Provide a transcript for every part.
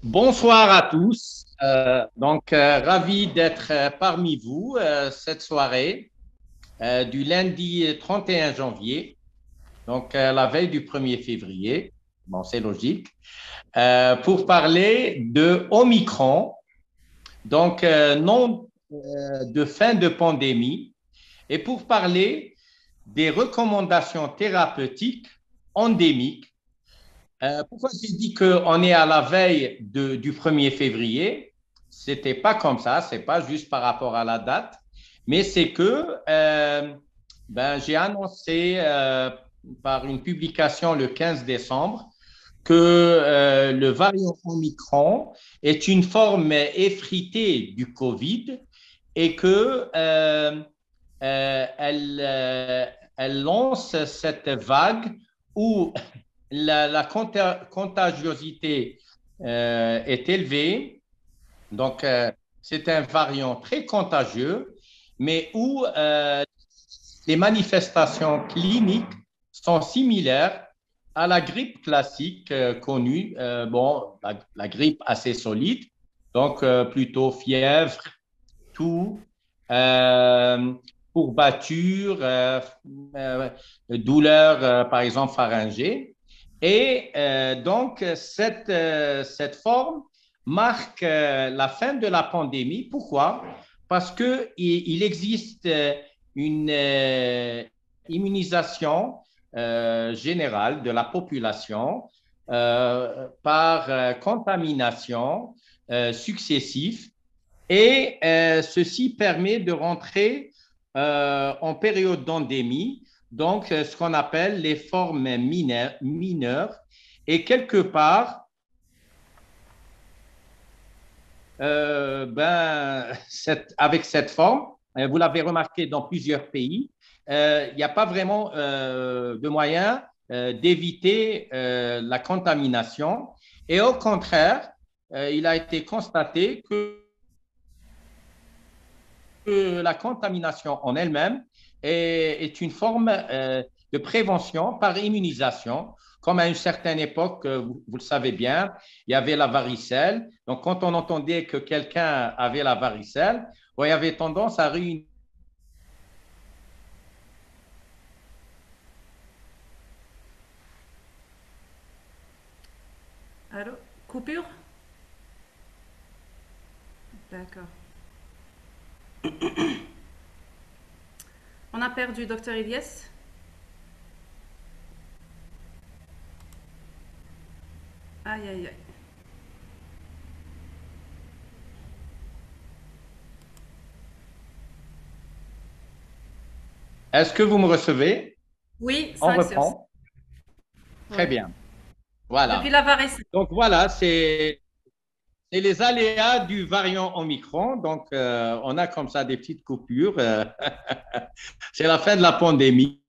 Bonsoir à tous. Ravi d'être parmi vous cette soirée du lundi 31 janvier, la veille du 1er février. Bon, c'est logique. Pour parler de Omicron, non de fin de pandémie, et pour parler des recommandations thérapeutiques endémiques. Pourquoi j'ai dit qu'on est à la veille du 1er février? C'était pas comme ça, c'est pas juste par rapport à la date, mais c'est que j'ai annoncé par une publication le 15 décembre que le variant Omicron est une forme effritée du Covid et que elle lance cette vague où la contagiosité est élevée. Donc, c'est un variant très contagieux, mais où les manifestations cliniques sont similaires à la grippe classique connue. La grippe assez solide, plutôt fièvre, toux, euh, courbatures, douleurs, par exemple, pharyngées. Et cette forme marque la fin de la pandémie. Pourquoi? Parce qu'il existe une immunisation générale de la population par contamination successive et ceci permet de rentrer en période d'endémie, ce qu'on appelle les formes mineures. Et quelque part, avec cette forme, vous l'avez remarqué dans plusieurs pays, il n'y a pas vraiment de moyen d'éviter la contamination. Et au contraire, il a été constaté que la contamination en elle-même est une forme de prévention par immunisation. Comme à une certaine époque, vous le savez bien, il y avait la varicelle. Donc, quand on entendait que quelqu'un avait la varicelle, il y avait tendance à réunir. Allô? Coupure? D'accord. On a perdu Docteur Ilyes. Aïe aïe aïe. Est-ce que vous me recevez? Oui, On 5 sur 5. reprend. Très Oui. bien. Depuis Voilà. la varicelle. Donc, voilà, c'est les aléas du variant Omicron. On a comme ça des petites coupures. C'est la fin de la pandémie.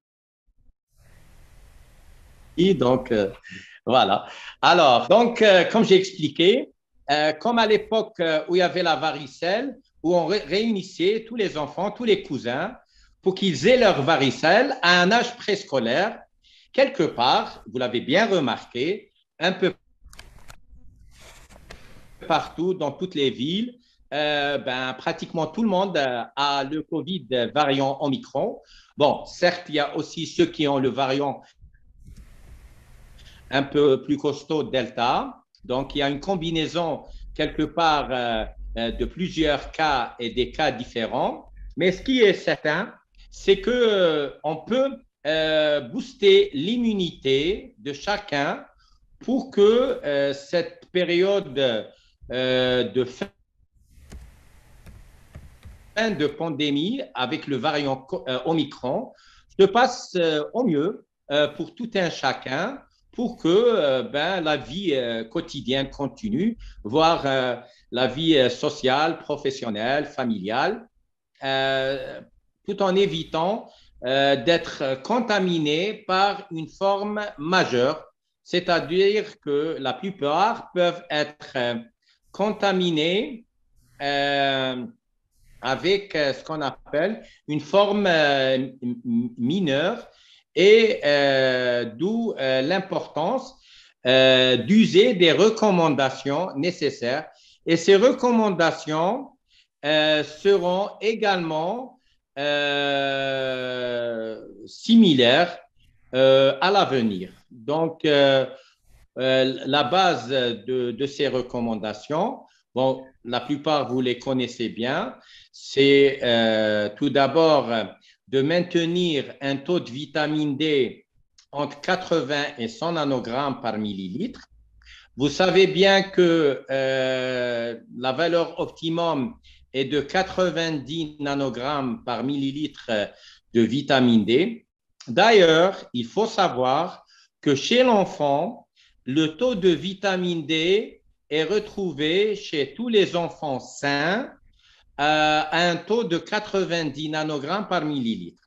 Voilà. Alors, comme j'ai expliqué, comme à l'époque où il y avait la varicelle, où on réunissait tous les enfants, tous les cousins, pour qu'ils aient leur varicelle à un âge préscolaire, quelque part, vous l'avez bien remarqué, un peu partout dans toutes les villes, pratiquement tout le monde a le Covid variant Omicron. Bon, certes, il y a aussi ceux qui ont le variant un peu plus costaud Delta. Donc, il y a une combinaison quelque part de plusieurs cas et des cas différents. Mais ce qui est certain, c'est que on peut booster l'immunité de chacun pour que cette période de fin de pandémie avec le variant Omicron se passe au mieux pour tout un chacun pour que la vie quotidienne continue, voire la vie sociale, professionnelle, familiale, euh, tout en évitant d'être contaminé par une forme majeure, c'est-à-dire que la plupart peuvent être contaminés euh, avec ce qu'on appelle une forme mineure et d'où l'importance. d'user des recommandations nécessaires. Et ces recommandations seront également similaires à l'avenir. Donc, la base de ces recommandations, bon, la plupart, vous les connaissez bien, c'est tout d'abord de maintenir un taux de vitamine D entre 80 et 100 nanogrammes par millilitre. Vous savez bien que la valeur optimum est de 90 nanogrammes par millilitre de vitamine D. D'ailleurs, il faut savoir que chez l'enfant, le taux de vitamine D est retrouvé chez tous les enfants sains à un taux de 90 nanogrammes par millilitre.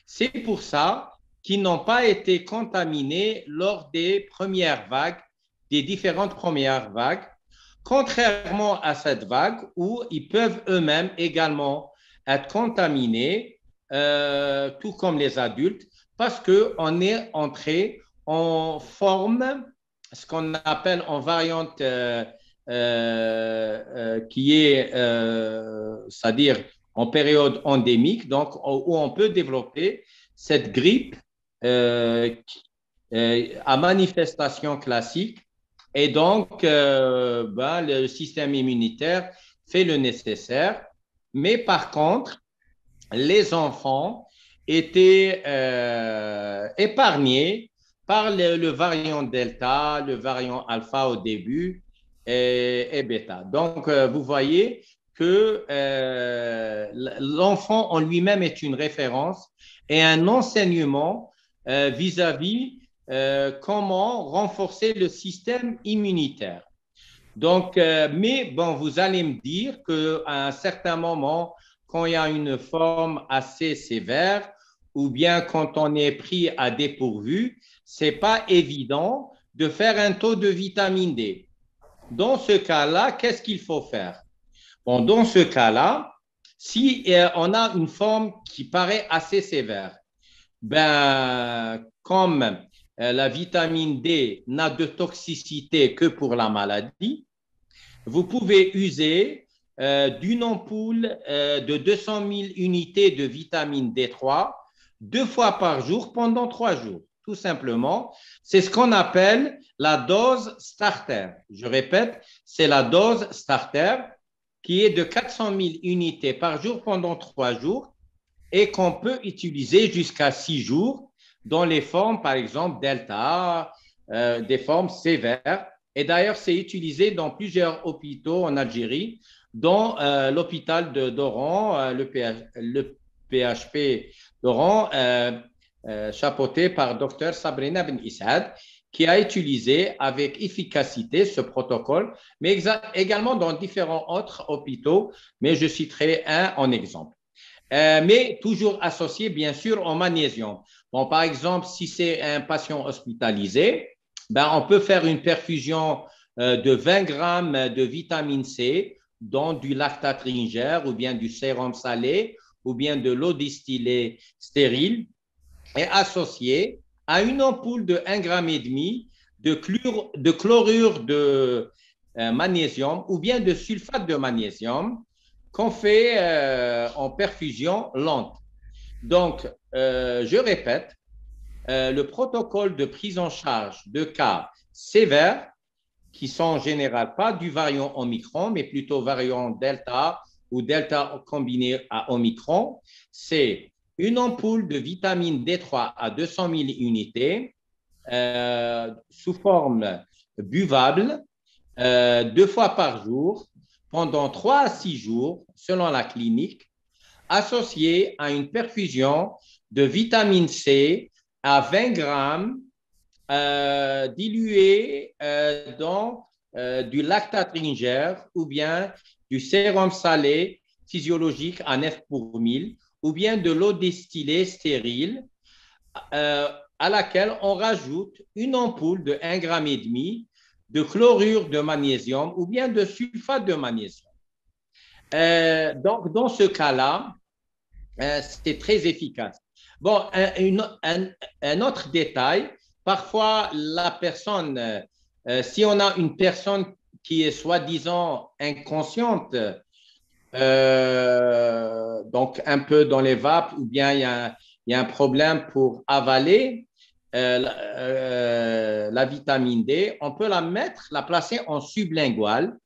C'est pour ça qu'ils n'ont pas été contaminés lors des premières vagues, des différentes premières vagues, contrairement à cette vague où ils peuvent eux-mêmes également être contaminés, tout comme les adultes, parce qu'on est entré en forme, ce qu'on appelle en variante qui est, c'est-à-dire en période endémique, donc où on peut développer cette grippe à manifestation classique. Et donc, le système immunitaire fait le nécessaire. Mais par contre, les enfants étaient épargnés par le variant Delta, le variant Alpha au début et Beta. Donc, vous voyez que l'enfant en lui-même est une référence et un enseignement vis-à-vis comment renforcer le système immunitaire. Donc, mais bon, vous allez me dire qu'à un certain moment, quand il y a une forme assez sévère ou bien quand on est pris à dépourvu, ce n'est pas évident de faire un taux de vitamine D. Dans ce cas-là, qu'est-ce qu'il faut faire? Bon, dans ce cas-là, si on a une forme qui paraît assez sévère, ben, comme la vitamine D n'a de toxicité que pour la maladie, vous pouvez user d'une ampoule de 200 000 unités de vitamine D3 deux fois par jour pendant 3 jours. Tout simplement, c'est ce qu'on appelle la dose starter. Je répète, c'est la dose starter qui est de 400 000 unités par jour pendant 3 jours et qu'on peut utiliser jusqu'à 6 jours dans les formes, par exemple, delta, des formes sévères. Et d'ailleurs, c'est utilisé dans plusieurs hôpitaux en Algérie, dont l'hôpital d'Oran, le PHP d'Oran, chapeauté par Dr Sabrina Ben Issad, qui a utilisé avec efficacité ce protocole, mais également dans différents autres hôpitaux, mais je citerai un en exemple. Mais toujours associé, bien sûr, au magnésium. Bon, par exemple, si c'est un patient hospitalisé, ben, on peut faire une perfusion de 20 grammes de vitamine C dans du lactate Ringer ou bien du sérum salé ou bien de l'eau distillée stérile et associé à une ampoule de 1,5 g de chlorure de magnésium ou bien de sulfate de magnésium qu'on fait en perfusion lente. Donc, je répète, le protocole de prise en charge de cas sévères qui sont en général pas du variant Omicron, mais plutôt variant Delta ou Delta combiné à Omicron, c'est une ampoule de vitamine D3 à 200 000 unités sous forme buvable 2 fois par jour pendant 3 à 6 jours selon la clinique, associée à une perfusion de vitamine C à 20 grammes diluée dans du lactate Ringer ou bien du sérum salé physiologique à 9 pour 1000 ou bien de l'eau distillée stérile à laquelle on rajoute une ampoule de 1,5 g de chlorure de magnésium ou bien de sulfate de magnésium. Donc, dans ce cas-là, c'est très efficace. Bon, un autre détail, parfois la personne Si on a une personne qui est soi-disant inconsciente, donc un peu dans les vapes, ou bien il y a un problème pour avaler la vitamine D, on peut la placer en sublingual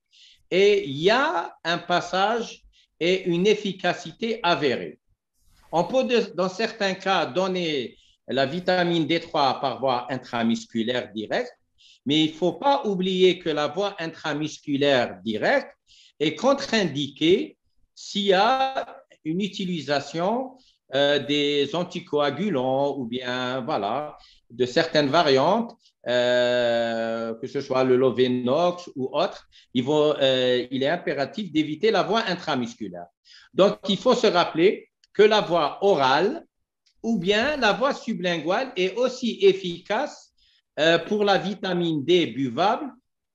et il y a un passage et une efficacité avérée. On peut, dans certains cas, donner la vitamine D3 par voie intramusculaire directe, mais il ne faut pas oublier que la voie intramusculaire directe est contre-indiquée s'il y a une utilisation des anticoagulants ou bien voilà, de certaines variantes, que ce soit le Lovenox ou autre, il est impératif d'éviter la voie intramusculaire. Donc, il faut se rappeler que la voie orale ou bien la voie sublinguale est aussi efficace pour la vitamine D buvable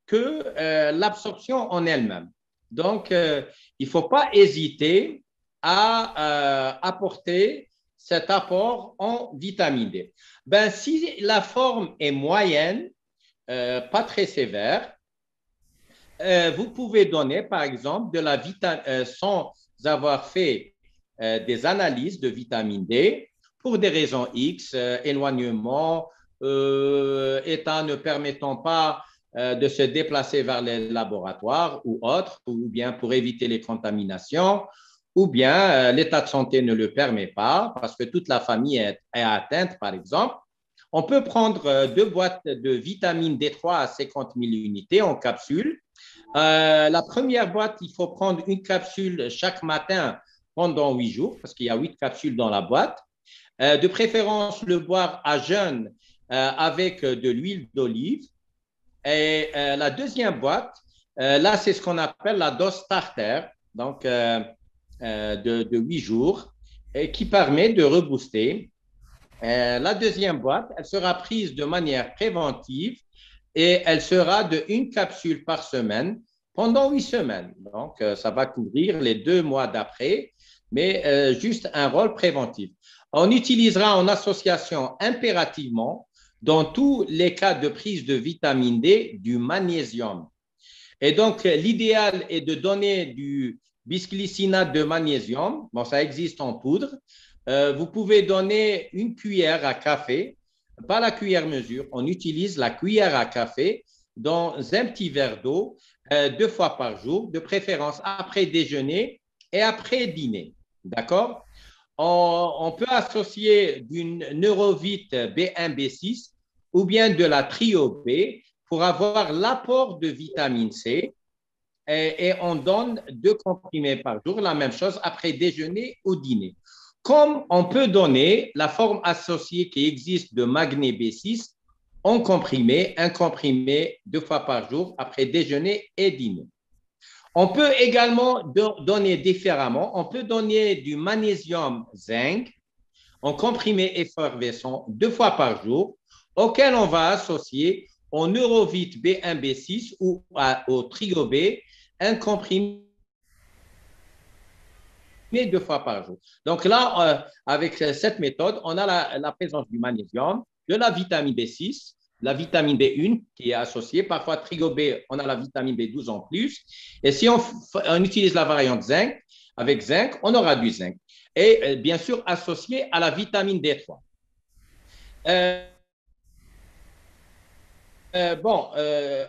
que l'absorption en elle-même. Donc, il ne faut pas hésiter à apporter cet apport en vitamine D. Ben, si la forme est moyenne, pas très sévère, vous pouvez donner, par exemple, de la vitamine, sans avoir fait des analyses de vitamine D, pour des raisons X, éloignement, état ne permettant pas de se déplacer vers les laboratoires ou autres, ou bien pour éviter les contaminations, ou bien l'état de santé ne le permet pas parce que toute la famille est atteinte, par exemple. On peut prendre 2 boîtes de vitamine D3 à 50 000 unités en capsule. La première boîte, il faut prendre une capsule chaque matin pendant 8 jours parce qu'il y a 8 capsules dans la boîte. De préférence, le boire à jeûne avec de l'huile d'olive. Et la deuxième boîte, là, c'est ce qu'on appelle la dose starter, donc de 8 jours, et qui permet de rebooster. La deuxième boîte, elle sera prise de manière préventive et elle sera de 1 capsule par semaine pendant 8 semaines. Donc, ça va couvrir les 2 mois d'après, mais juste un rôle préventif. On utilisera en association impérativement, dans tous les cas de prise de vitamine D, du magnésium. Et donc, l'idéal est de donner du bisglycinate de magnésium. Bon, ça existe en poudre. Vous pouvez donner 1 cuillère à café, pas la cuillère mesure. On utilise la cuillère à café dans un petit verre d'eau 2 fois par jour, de préférence après déjeuner et après dîner. D'accord? On peut associer d'une neurovite B1, B6 ou bien de la trio B pour avoir l'apport de vitamine C et on donne 2 comprimés par jour, la même chose après déjeuner ou dîner. Comme on peut donner la forme associée qui existe de magné B6 en comprimé, 1 comprimé 2 fois par jour après déjeuner et dîner. On peut également donner différemment. On peut donner du magnésium zinc en comprimé effervescent 2 fois par jour, auquel on va associer au neurovite B1, B6 ou au trio B, un comprimé 2 fois par jour. Donc là, avec cette méthode, on a la présence du magnésium, de la vitamine B6, la vitamine B1 qui est associée. Parfois, trio B, on a la vitamine B12 en plus. Et si on utilise la variante zinc, avec zinc, on aura du zinc. Et bien sûr, associé à la vitamine D3.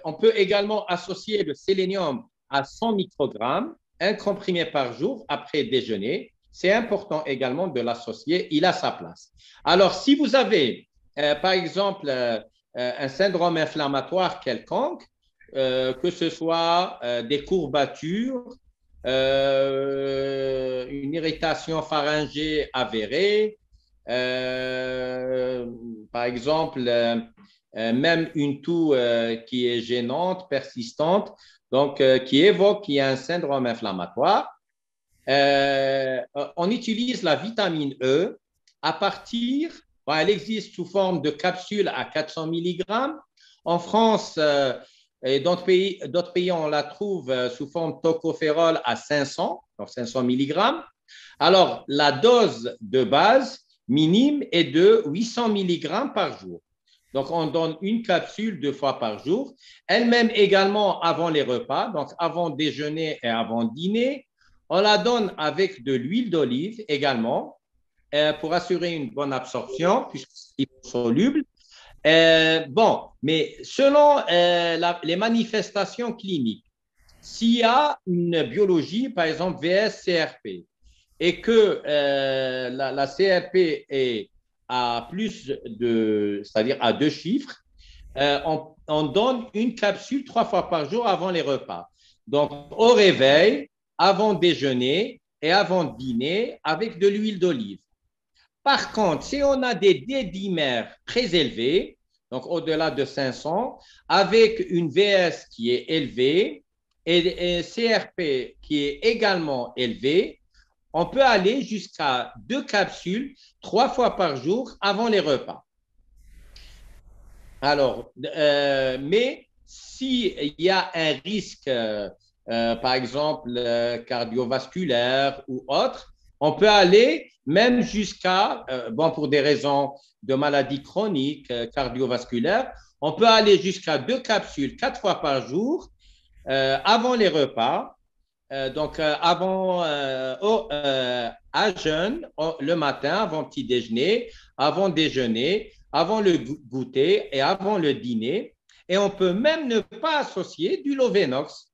On peut également associer le sélénium à 100 microgrammes, 1 comprimé par jour après déjeuner. C'est important également de l'associer, il a sa place. Alors, si vous avez, par exemple, un syndrome inflammatoire quelconque, que ce soit des courbatures, une irritation pharyngée avérée, par exemple, même une toux qui est gênante, persistante, donc qui évoque qu'il y a un syndrome inflammatoire. On utilise la vitamine E à partir, elle existe sous forme de capsule à 400 mg. En France et d'autres pays, on la trouve sous forme tocopherol à 500, donc 500 mg. Alors, la dose de base minime est de 800 mg par jour. Donc, on donne une capsule 2 fois par jour, elle-même également avant les repas, donc avant déjeuner et avant dîner. On la donne avec de l'huile d'olive également pour assurer une bonne absorption puisque c'est soluble. Bon, mais selon les manifestations cliniques, s'il y a une biologie, par exemple VS-CRP, et que la CRP est à plus de, c'est-à-dire à 2 chiffres, on donne une capsule 3 fois par jour avant les repas. Donc, au réveil, avant déjeuner et avant dîner, avec de l'huile d'olive. Par contre, si on a des D-dimères très élevés, donc au-delà de 500, avec une VS qui est élevée et CRP qui est également élevée, on peut aller jusqu'à 2 capsules 3 fois par jour avant les repas. Alors, mais s'il y a un risque, par exemple, cardiovasculaire ou autre, on peut aller même jusqu'à, bon, pour des raisons de maladies chroniques cardiovasculaires, on peut aller jusqu'à 2 capsules 4 fois par jour avant les repas. Donc, à jeûne, le matin, avant petit déjeuner, avant déjeuner, avant le goûter et avant le dîner. Et on peut même ne pas associer du Lovenox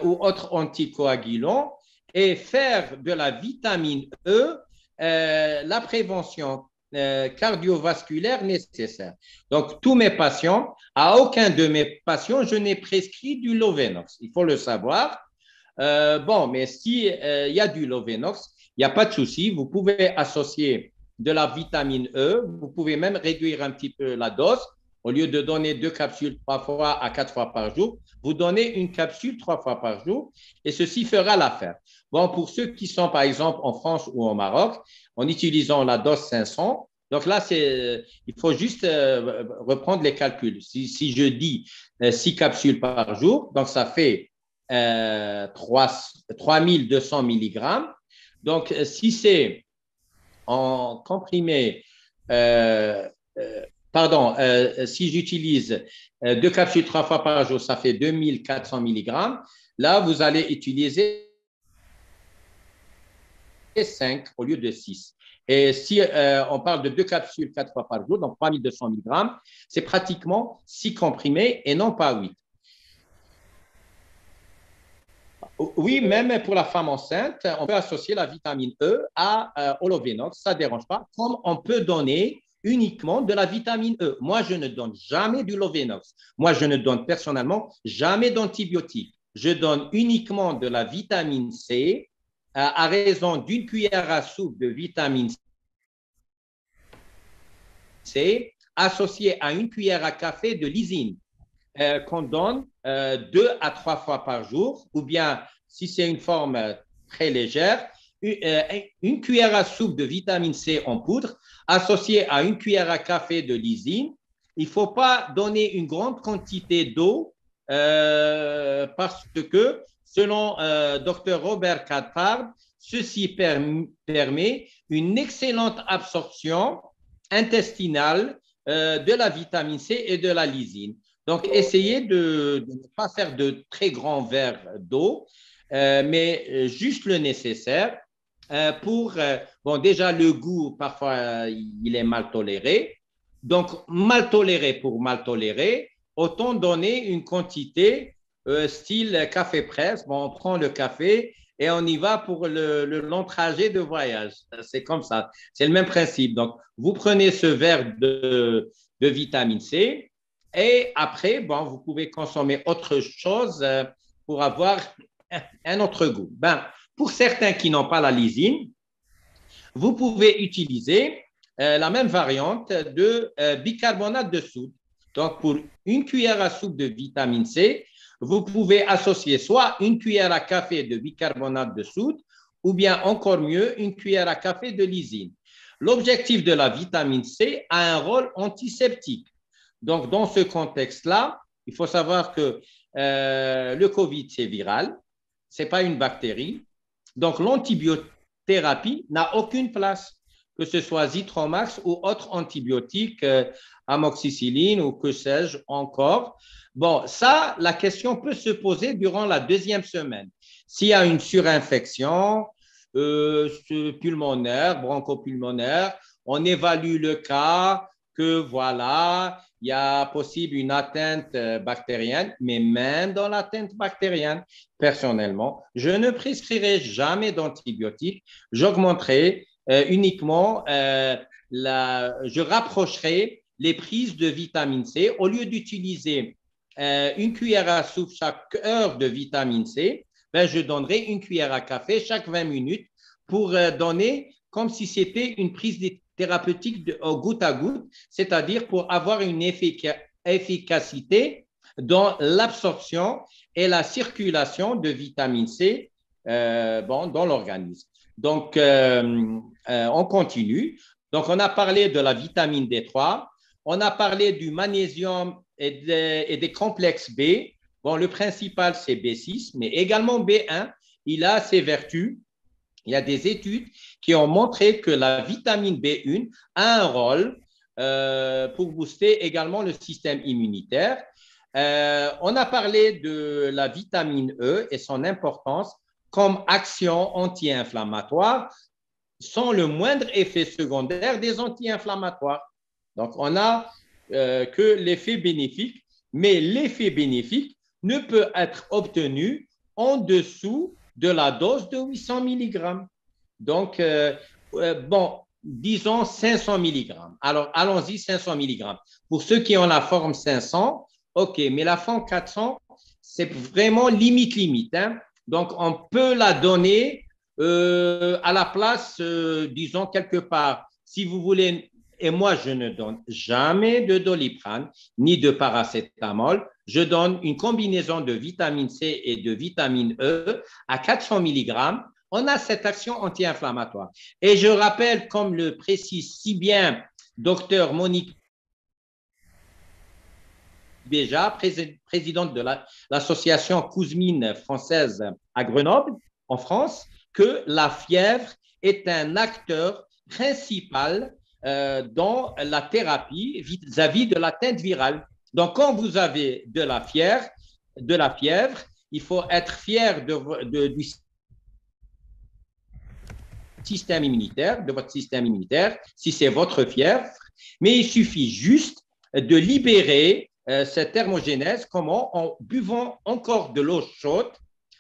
ou autre anticoagulant et faire de la vitamine E la prévention cardiovasculaire nécessaire. Donc, tous mes patients, à aucun de mes patients, je n'ai prescrit du Lovenox. Il faut le savoir. Bon, mais s'il y a du Lovenox, il n'y a pas de souci. Vous pouvez associer de la vitamine E. Vous pouvez même réduire un petit peu la dose. Au lieu de donner 2 capsules 3 fois à 4 fois par jour, vous donnez une capsule 3 fois par jour et ceci fera l'affaire. Bon, pour ceux qui sont par exemple en France ou au Maroc, en utilisant la dose 500, donc là, il faut juste reprendre les calculs. Si je dis 6 capsules par jour, donc ça fait 3200 milligrammes. Donc, si c'est en comprimé, pardon, si j'utilise 2 capsules 3 fois par jour, ça fait 2400 milligrammes. Là, vous allez utiliser 5 au lieu de 6. Et si on parle de 2 capsules 4 fois par jour, donc 3200 milligrammes, c'est pratiquement 6 comprimés et non pas 8. Oui, même pour la femme enceinte, on peut associer la vitamine E au Lovenox, ça ne dérange pas, comme on peut donner uniquement de la vitamine E. Moi, je ne donne jamais du Lovenox. Moi, je ne donne personnellement jamais d'antibiotiques. Je donne uniquement de la vitamine C à raison d'une cuillère à soupe de vitamine C associée à une cuillère à café de lysine qu'on donne 2 à 3 fois par jour, ou bien, si c'est une forme très légère, une cuillère à soupe de vitamine C en poudre associée à une cuillère à café de lysine. Il ne faut pas donner une grande quantité d'eau parce que, selon Dr Robert Cattard, ceci permet une excellente absorption intestinale de la vitamine C et de la lysine. Donc, essayez de ne pas faire de très grands verres d'eau, mais juste le nécessaire pour, bon, déjà le goût, parfois, il est mal toléré. Donc, mal toléré pour mal toléré, autant donner une quantité style café presse. Bon, on prend le café et on y va pour le long trajet de voyage. C'est comme ça. C'est le même principe. Donc, vous prenez ce verre de vitamine C et après, bon, vous pouvez consommer autre chose pour avoir un autre goût. Ben, pour certains qui n'ont pas la lysine, vous pouvez utiliser la même variante de bicarbonate de soude. Donc, pour une cuillère à soupe de vitamine C, vous pouvez associer soit une cuillère à café de bicarbonate de soude ou bien encore mieux, une cuillère à café de lysine. L'objectif de la vitamine C a un rôle antiseptique. Donc, dans ce contexte-là, il faut savoir que le COVID, c'est viral, ce n'est pas une bactérie. Donc, l'antibiothérapie n'a aucune place. que ce soit Zithromax ou autre antibiotique, amoxicilline ou que sais-je encore. Bon, ça, la question peut se poser durant la deuxième semaine. S'il y a une surinfection pulmonaire, bronchopulmonaire, on évalue le cas que voilà, il y a possible une atteinte bactérienne, mais même dans l'atteinte bactérienne, personnellement, je ne prescrirai jamais d'antibiotiques. J'augmenterai uniquement, je rapprocherai les prises de vitamine C au lieu d'utiliser une cuillère à soupe chaque heure de vitamine C. Ben, je donnerai une cuillère à café chaque 20 minutes pour donner comme si c'était une prise thérapeutique goutte à goutte, c'est-à-dire pour avoir une efficacité dans l'absorption et la circulation de vitamine C dans l'organisme. Donc, on continue. Donc, on a parlé de la vitamine D3, on a parlé du magnésium et des complexes B. Bon, le principal, c'est B6, mais également B1. Il a ses vertus. Il y a des études qui ont montré que la vitamine B1 a un rôle pour booster également le système immunitaire. On a parlé de la vitamine E et son importance comme action anti-inflammatoire sans le moindre effet secondaire des anti-inflammatoires. Donc, on n'a que l'effet bénéfique, mais l'effet bénéfique ne peut être obtenu en dessous de la dose de 800 mg. Donc, bon, disons 500 mg. Alors, allons-y, 500 mg. Pour ceux qui ont la forme 500, OK, mais la forme 400, c'est vraiment limite. Hein? Donc, on peut la donner à la place, disons, quelque part. Si vous voulez, et moi, je ne donne jamais de Doliprane ni de paracétamol. Je donne une combinaison de vitamine C et de vitamine E à 400 mg. On a cette action anti-inflammatoire. Et je rappelle, comme le précise si bien docteur Monique Béja, présidente de l'association Kouzmine française à Grenoble, en France, que la fièvre est un acteur principal dans la thérapie vis-à-vis de l'atteinte virale. Donc, quand vous avez de la fièvre, il faut être fier du système immunitaire, de votre système immunitaire, si c'est votre fièvre, mais il suffit juste de libérer cette thermogénèse, comment en buvant encore de l'eau chaude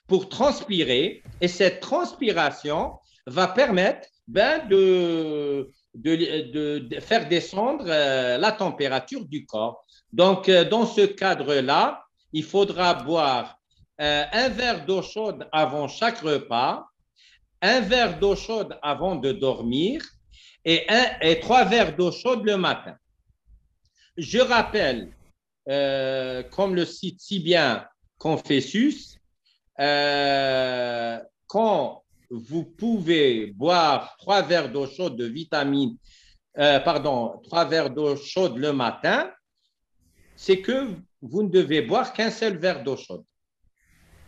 pour transpirer, et cette transpiration va permettre de faire descendre la température du corps. Donc, dans ce cadre-là, il faudra boire un verre d'eau chaude avant chaque repas, un verre d'eau chaude avant de dormir et 3 verres d'eau chaude le matin. Je rappelle, comme le cite si bien Confucius, quand vous pouvez boire 3 verres d'eau chaude de 3 verres d'eau chaude le matin, c'est que vous ne devez boire qu'un seul verre d'eau chaude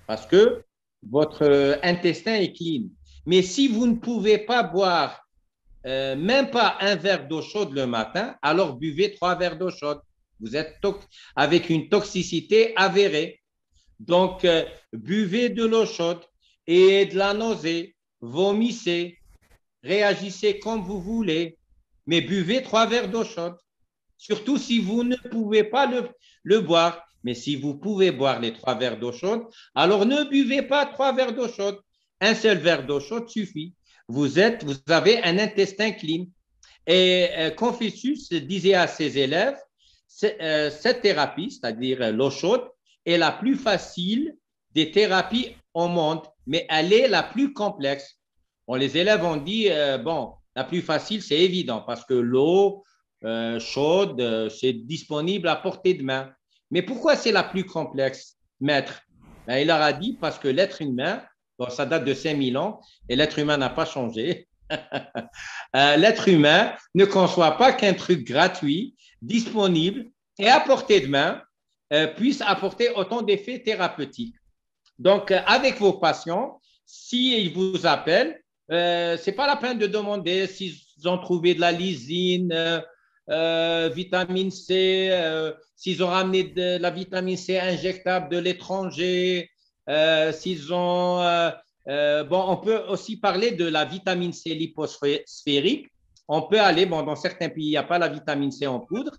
parce que votre intestin est clean. Mais si vous ne pouvez pas boire même pas un verre d'eau chaude le matin, alors buvez 3 verres d'eau chaude. Vous êtes avec une toxicité avérée. Donc, buvez de l'eau chaude et de la nausée, vomissez, réagissez comme vous voulez, mais buvez 3 verres d'eau chaude. Surtout si vous ne pouvez pas le boire. Mais si vous pouvez boire les 3 verres d'eau chaude, alors ne buvez pas 3 verres d'eau chaude. Un seul verre d'eau chaude suffit. Vous avez un intestin clean. Et Confucius disait à ses élèves, cette thérapie, c'est-à-dire l'eau chaude, est la plus facile des thérapies au monde, mais elle est la plus complexe. Bon, les élèves ont dit, bon, la plus facile, c'est évident, parce que l'eau chaude, c'est disponible à portée de main. Mais pourquoi c'est la plus complexe, maître? Ben, il leur a dit, parce que l'être humain, bon, ça date de 5000 ans, et l'être humain n'a pas changé. L'être humain ne conçoit pas qu'un truc gratuit, disponible et à portée de main puisse apporter autant d'effets thérapeutiques. Donc, avec vos patients, s'ils vous appellent, c'est pas la peine de demander s'ils ont trouvé de la lysine, vitamine C, s'ils ont ramené de la vitamine C injectable de l'étranger, s'ils ont… bon, on peut aussi parler de la vitamine C liposphérique. On peut aller, bon, dans certains pays, il n'y a pas la vitamine C en poudre.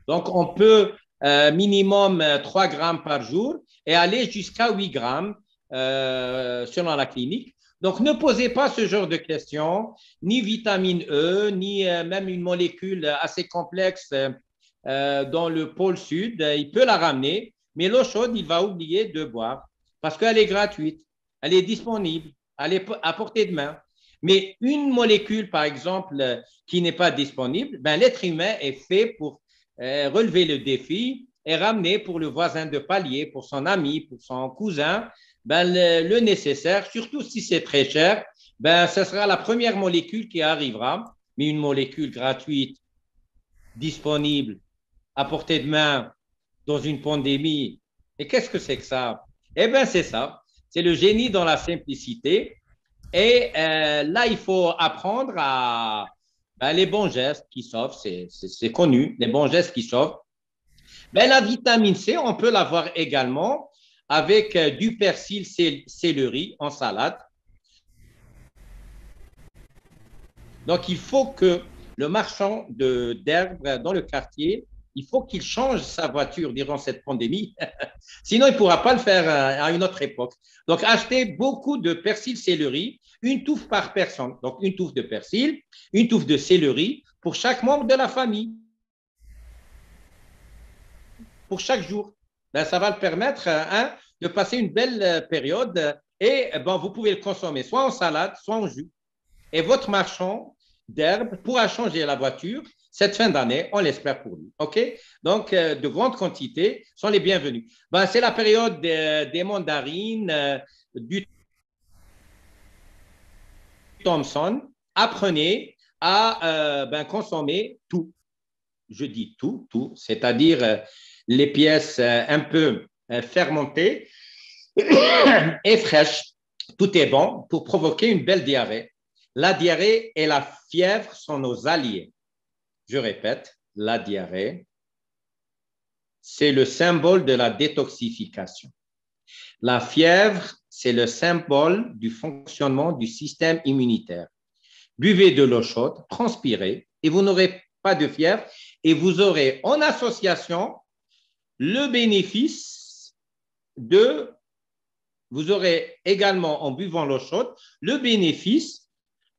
Donc, on peut minimum 3 grammes par jour et aller jusqu'à 8 grammes selon la clinique. Donc, ne posez pas ce genre de questions, ni vitamine E, ni même une molécule assez complexe dans le pôle sud. Il peut la ramener, mais l'eau chaude, il va oublier de boire parce qu'elle est gratuite, elle est disponible, elle est à portée de main. Mais une molécule, par exemple, qui n'est pas disponible, ben, l'être humain est fait pour relever le défi et ramener pour le voisin de palier, pour son ami, pour son cousin, ben, le nécessaire, surtout si c'est très cher, ben, ce sera la première molécule qui arrivera, mais une molécule gratuite, disponible, à portée de main, dans une pandémie. Et qu'est-ce que c'est que ça? Eh bien, c'est ça. C'est le génie dans la simplicité. Et là, il faut apprendre à ben, les bons gestes qui sauvent, c'est connu, les bons gestes qui sauvent. Ben, la vitamine C, on peut l'avoir également avec du persil céleri en salade. Donc, il faut que le marchand d'herbes dans le quartier, il faut qu'il change sa voiture durant cette pandémie. Sinon, il ne pourra pas le faire à une autre époque. Donc, achetez beaucoup de persil céleri, une touffe par personne. Donc, une touffe de persil, une touffe de céleri pour chaque membre de la famille, pour chaque jour. Ben, ça va le permettre de passer une belle période et ben, vous pouvez le consommer soit en salade, soit en jus. Et votre marchand d'herbes pourra changer la voiture cette fin d'année, on l'espère pour lui. OK? Donc, de grandes quantités sont les bienvenues. Ben, c'est la période des mandarines, du Thomson. Apprenez à ben, consommer tout. Je dis tout, c'est-à-dire les pièces un peu fermentées et fraîches. Tout est bon pour provoquer une belle diarrhée. La diarrhée et la fièvre sont nos alliés. Je répète, la diarrhée, c'est le symbole de la détoxification. La fièvre, c'est le symbole du fonctionnement du système immunitaire. Buvez de l'eau chaude, transpirez, et vous n'aurez pas de fièvre, et vous aurez en association le bénéfice de, vous aurez également en buvant l'eau chaude, le bénéfice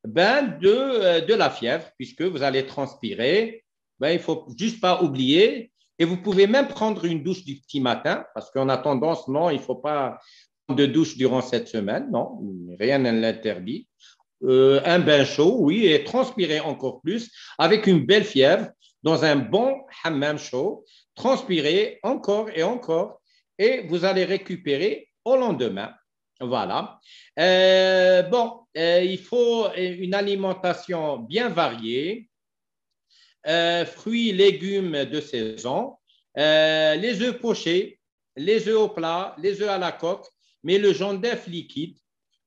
ben, de la fièvre, puisque vous allez transpirer. Ben, il ne faut juste pas oublier. Et vous pouvez même prendre une douche du petit matin, parce qu'on a tendance, non, il ne faut pas prendre de douche durant cette semaine. Non, rien ne l'interdit. Un bain chaud, oui, et transpirer encore plus avec une belle fièvre dans un bon hammam chaud. Transpirer encore et encore, et vous allez récupérer au lendemain. Voilà. Bon, il faut une alimentation bien variée, fruits, légumes de saison, les œufs pochés, les œufs au plat, les œufs à la coque, mais le jaune d'œuf liquide,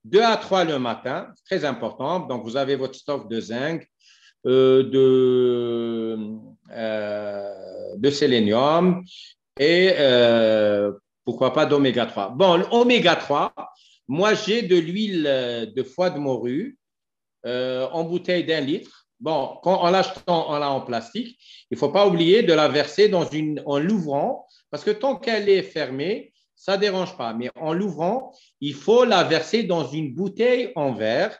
2 à 3 le matin, très important. Donc, vous avez votre stock de zinc, de sélénium et pourquoi pas d'oméga 3. Bon, l'oméga 3, moi, j'ai de l'huile de foie de morue en bouteille d'1 litre. Bon, en l'achetant en plastique, il ne faut pas oublier de la verser en l'ouvrant, parce que tant qu'elle est fermée, ça ne dérange pas. Mais en l'ouvrant, il faut la verser dans une bouteille en verre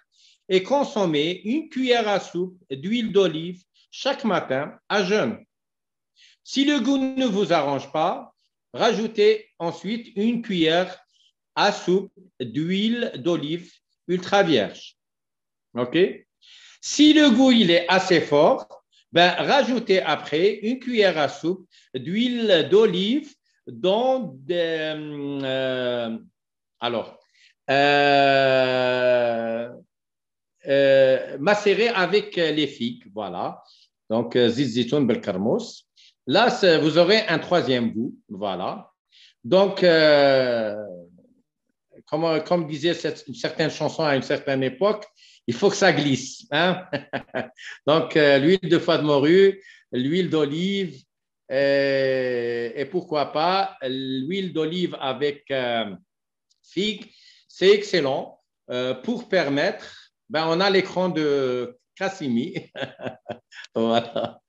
et consommer une cuillère à soupe d'huile d'olive chaque matin à jeun. Si le goût ne vous arrange pas, rajoutez ensuite une cuillère à soupe d'huile d'olive ultra vierge. OK? Si le goût il est assez fort, ben, rajoutez après une cuillère à soupe d'huile d'olive dans macéré avec les figues. Voilà. Donc, zizitoun belkarmous. Là, vous aurez un troisième goût. Voilà. Donc, comme disait une certaine chanson à une certaine époque, il faut que ça glisse. Hein? Donc, l'huile de foie de morue, l'huile d'olive et pourquoi pas l'huile d'olive avec figue, c'est excellent pour permettre, ben, on a l'écran de Cassimi. Voilà.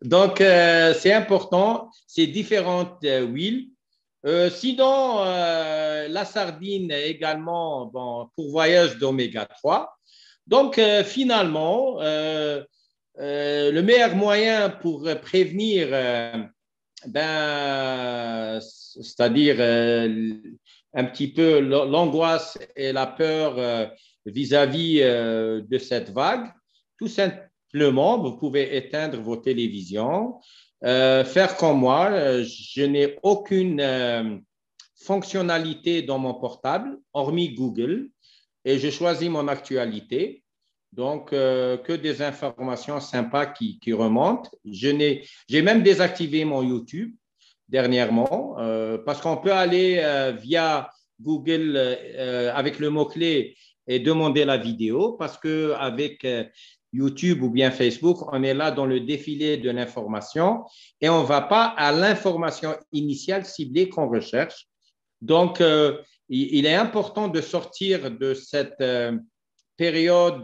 Donc, c'est important, c'est différentes huiles. Sinon, la sardine également bon, pour voyage d'oméga 3. Donc, finalement, le meilleur moyen pour prévenir, ben, c'est-à-dire un petit peu l'angoisse et la peur vis-à-vis de cette vague, tout simplement, vous pouvez éteindre vos télévisions, faire comme moi, je n'ai aucune fonctionnalité dans mon portable, hormis Google, et je choisis mon actualité. Donc, que des informations sympas qui remontent. J'ai même désactivé mon YouTube dernièrement parce qu'on peut aller via Google avec le mot-clé et demander la vidéo parce qu'avec YouTube ou bien Facebook, on est là dans le défilé de l'information et on ne va pas à l'information initiale ciblée qu'on recherche. Donc, il est important de sortir de cette période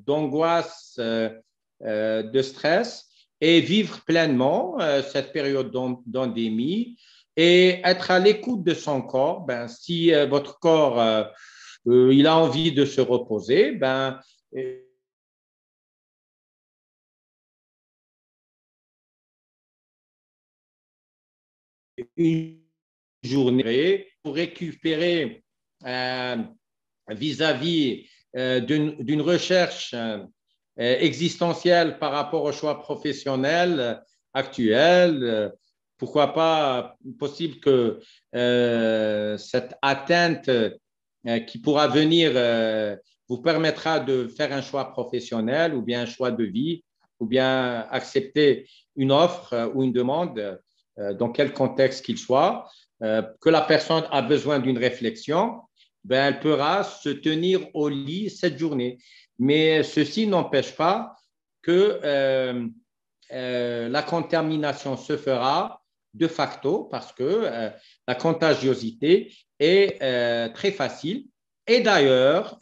d'angoisse, de stress et vivre pleinement cette période d'endémie et être à l'écoute de son corps. Ben, si votre corps il a envie de se reposer, ben, une journée pour récupérer vis-à-vis d'une recherche existentielle par rapport au choix professionnel actuel. Pourquoi pas possible que cette atteinte qui pourra venir vous permettra de faire un choix professionnel ou bien un choix de vie ou bien accepter une offre ou une demande dans quel contexte qu'il soit, que la personne a besoin d'une réflexion, ben, elle pourra se tenir au lit cette journée. Mais ceci n'empêche pas que la contamination se fera de facto parce que la contagiosité est très facile. Et d'ailleurs,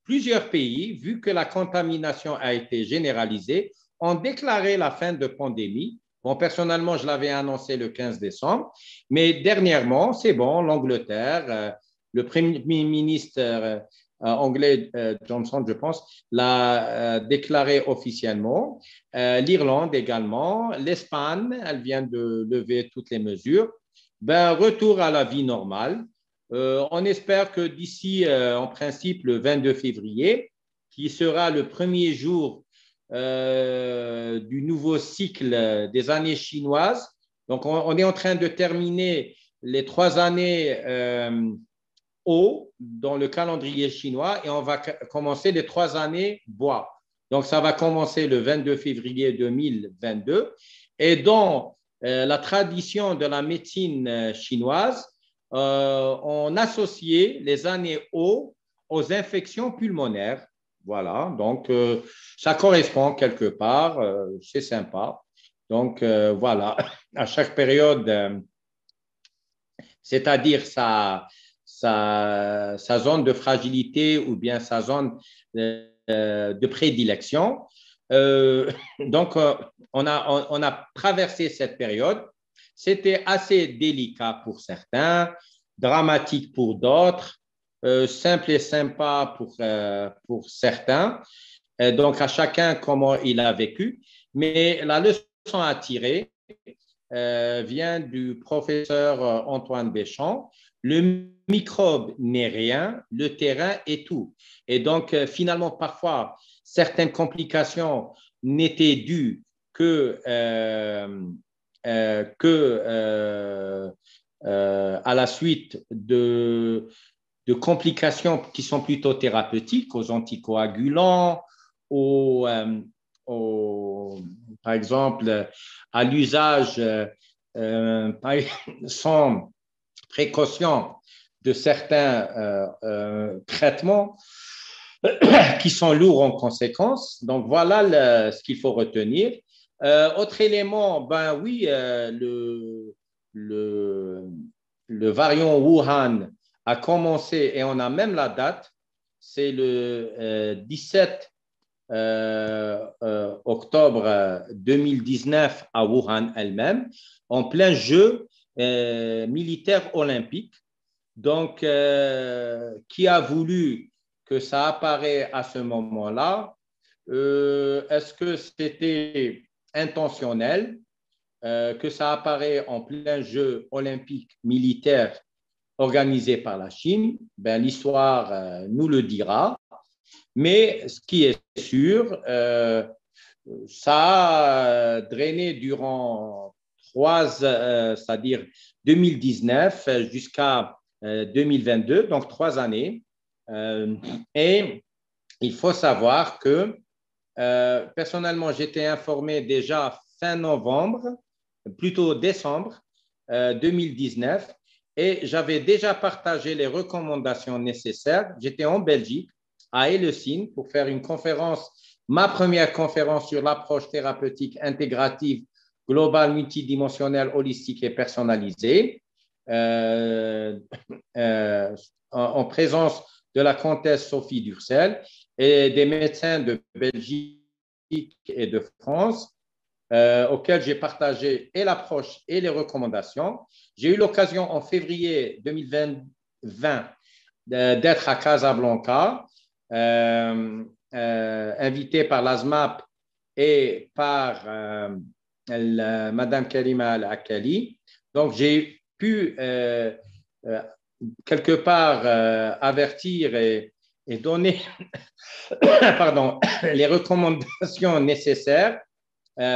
plusieurs pays, vu que la contamination a été généralisée, ont déclaré la fin de pandémie. Bon, personnellement, je l'avais annoncé le 15 décembre, mais dernièrement, c'est bon, l'Angleterre, le Premier ministre anglais Johnson, je pense, l'a déclaré officiellement. L'Irlande également, l'Espagne, elle vient de lever toutes les mesures. Ben, retour à la vie normale. On espère que d'ici, en principe, le 22 février, qui sera le premier jour du nouveau cycle des années chinoises. Donc, on est en train de terminer les 3 années haut dans le calendrier chinois et on va commencer les 3 années bois. Donc, ça va commencer le 22 février 2022. Et dans la tradition de la médecine chinoise, on associait les années hauts aux infections pulmonaires. Voilà, donc ça correspond quelque part, c'est sympa. Donc voilà, à chaque période, c'est-à-dire sa zone de fragilité ou bien sa zone de prédilection. Donc, on a traversé cette période. C'était assez délicat pour certains, dramatique pour d'autres, simple et sympa pour certains. Donc, à chacun comment il a vécu. Mais la leçon à tirer vient du professeur Antoine Béchamp. Le microbe n'est rien, le terrain est tout. Et donc, finalement, parfois, certaines complications n'étaient dues que à la suite de complications qui sont plutôt thérapeutiques, aux anticoagulants, aux, par exemple, à l'usage sans précaution de certains traitements qui sont lourds en conséquence. Donc, voilà ce qu'il faut retenir. Autre élément, ben oui, le, le variant Wuhan a commencé et on a même la date, c'est le 17 octobre 2019 à Wuhan elle-même, en plein jeu militaire olympique. Donc, qui a voulu que ça apparaît à ce moment-là? Est-ce que c'était intentionnel que ça apparaît en plein jeu olympique militaire organisé par la Chine? Ben, l'histoire nous le dira. Mais ce qui est sûr, ça a drainé durant c'est-à-dire 2019 jusqu'à 2022, donc 3 années. Et il faut savoir que personnellement, j'étais informé déjà fin novembre, plutôt décembre 2019, et j'avais déjà partagé les recommandations nécessaires. J'étais en Belgique, à Helsinki, pour faire une conférence, ma première conférence sur l'approche thérapeutique intégrative, globale, multidimensionnelle, holistique et personnalisée, en présence de la comtesse Sophie Durcel et des médecins de Belgique et de France, auxquels j'ai partagé et l'approche et les recommandations. J'ai eu l'occasion en février 2020 d'être à Casablanca, invité par l'ASMAP et par Madame Karima Al-Akali. Donc, j'ai pu quelque part avertir et donner pardon, les recommandations nécessaires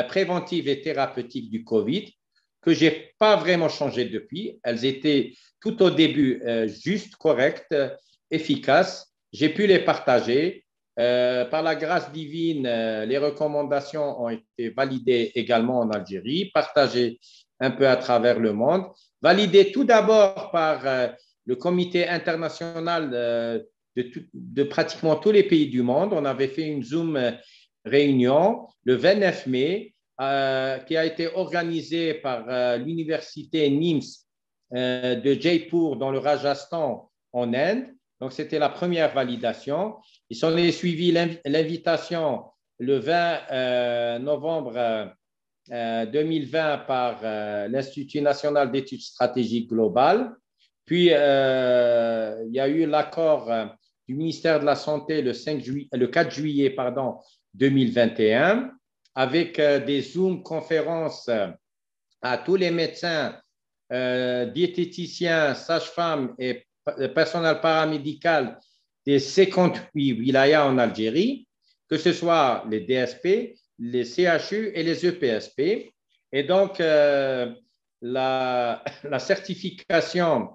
préventives et thérapeutiques du Covid, que je n'ai pas vraiment changé depuis. Elles étaient tout au début justes, correctes, efficaces. J'ai pu les partager. Par la grâce divine, les recommandations ont été validées également en Algérie, partagées un peu à travers le monde, validées tout d'abord par le comité international de pratiquement tous les pays du monde. On avait fait une Zoom réunion le 29 mai qui a été organisée par l'université NIMS de Jaipur dans le Rajasthan en Inde. Donc, c'était la première validation. Il s'en est suivi l'invitation le 20 novembre 2020 par l'Institut national d'études stratégiques globales. Puis, il y a eu l'accord du ministère de la Santé le 4 juillet 2021 avec des Zoom conférences à tous les médecins, diététiciens, sages-femmes et personnel paramédical des 58 wilayas en Algérie, que ce soit les DSP, les CHU et les EPSP. Et donc, la certification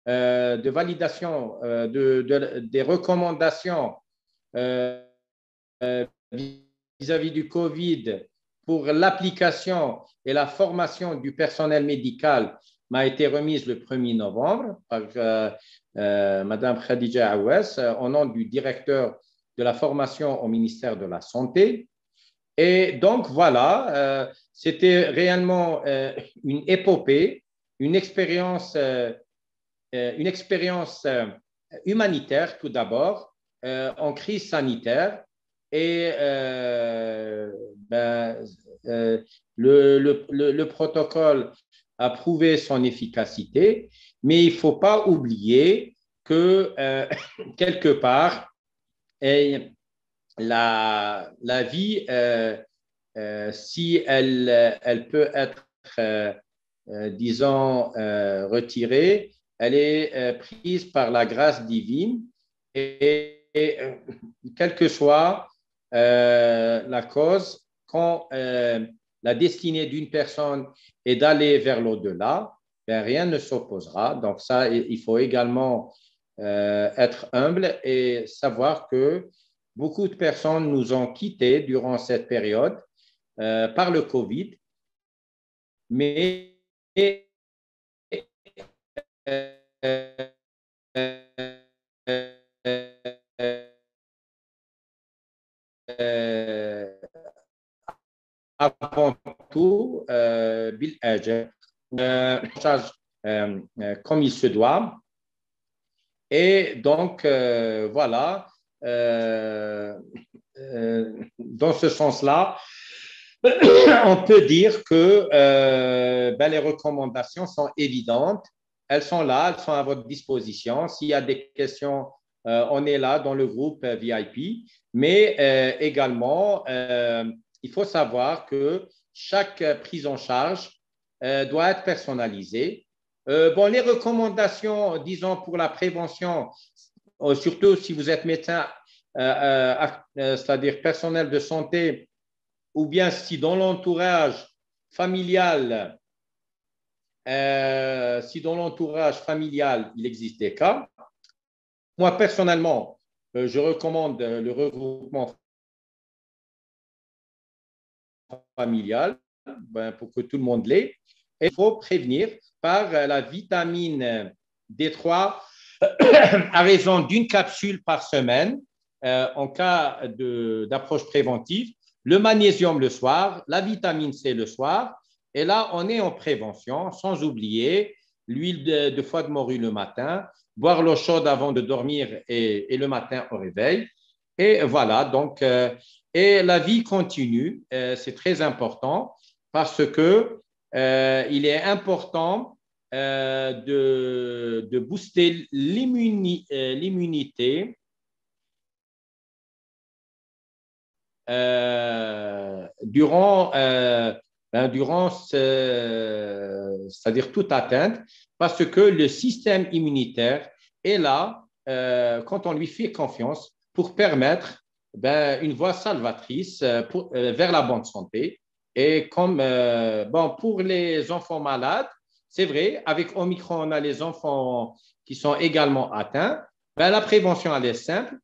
de validation des recommandations vis-à-vis du Covid pour l'application et la formation du personnel médical m'a été remise le 1er novembre par Mme Khadija Awes au nom du directeur de la formation au ministère de la Santé. Et donc, voilà, c'était réellement une épopée, une expérience humanitaire tout d'abord, en crise sanitaire. Et le protocole a prouvé son efficacité, mais il ne faut pas oublier que quelque part, la vie, si elle peut être, disons, retirée, elle est prise par la grâce divine et quelle que soit la cause, quand la destinée d'une personne est d'aller vers l'au-delà, ben, rien ne s'opposera. Donc ça, il faut également être humble et savoir que beaucoup de personnes nous ont quittés durant cette période par le Covid, mais avant tout, بالآجال, charge comme il se doit. Et donc, voilà, dans ce sens-là, on peut dire que ben, les recommandations sont évidentes. Elles sont là, elles sont à votre disposition. S'il y a des questions, on est là dans le groupe VIP. Mais également, il faut savoir que chaque prise en charge doit être personnalisée. Bon, les recommandations, disons, pour la prévention, surtout si vous êtes médecin, c'est-à-dire personnel de santé, ou bien si dans l'entourage familial, il existe des cas. Moi, personnellement, je recommande le regroupement familial ben, pour que tout le monde l'ait. Et il faut prévenir par la vitamine D3 à raison d'une capsule par semaine en cas d'approche préventive, le magnésium le soir, la vitamine C le soir. Et là, on est en prévention, sans oublier l'huile de foie de morue le matin, boire l'eau chaude avant de dormir et le matin au réveil. Et voilà, donc, et la vie continue, c'est très important parce que il est important de booster l'immunité durant c'est-à-dire toute atteinte, parce que le système immunitaire est là quand on lui fait confiance pour permettre ben, une voie salvatrice vers la bonne santé. Et comme bon, pour les enfants malades, c'est vrai, avec Omicron, on a les enfants qui sont également atteints. Ben, la prévention, elle est simple.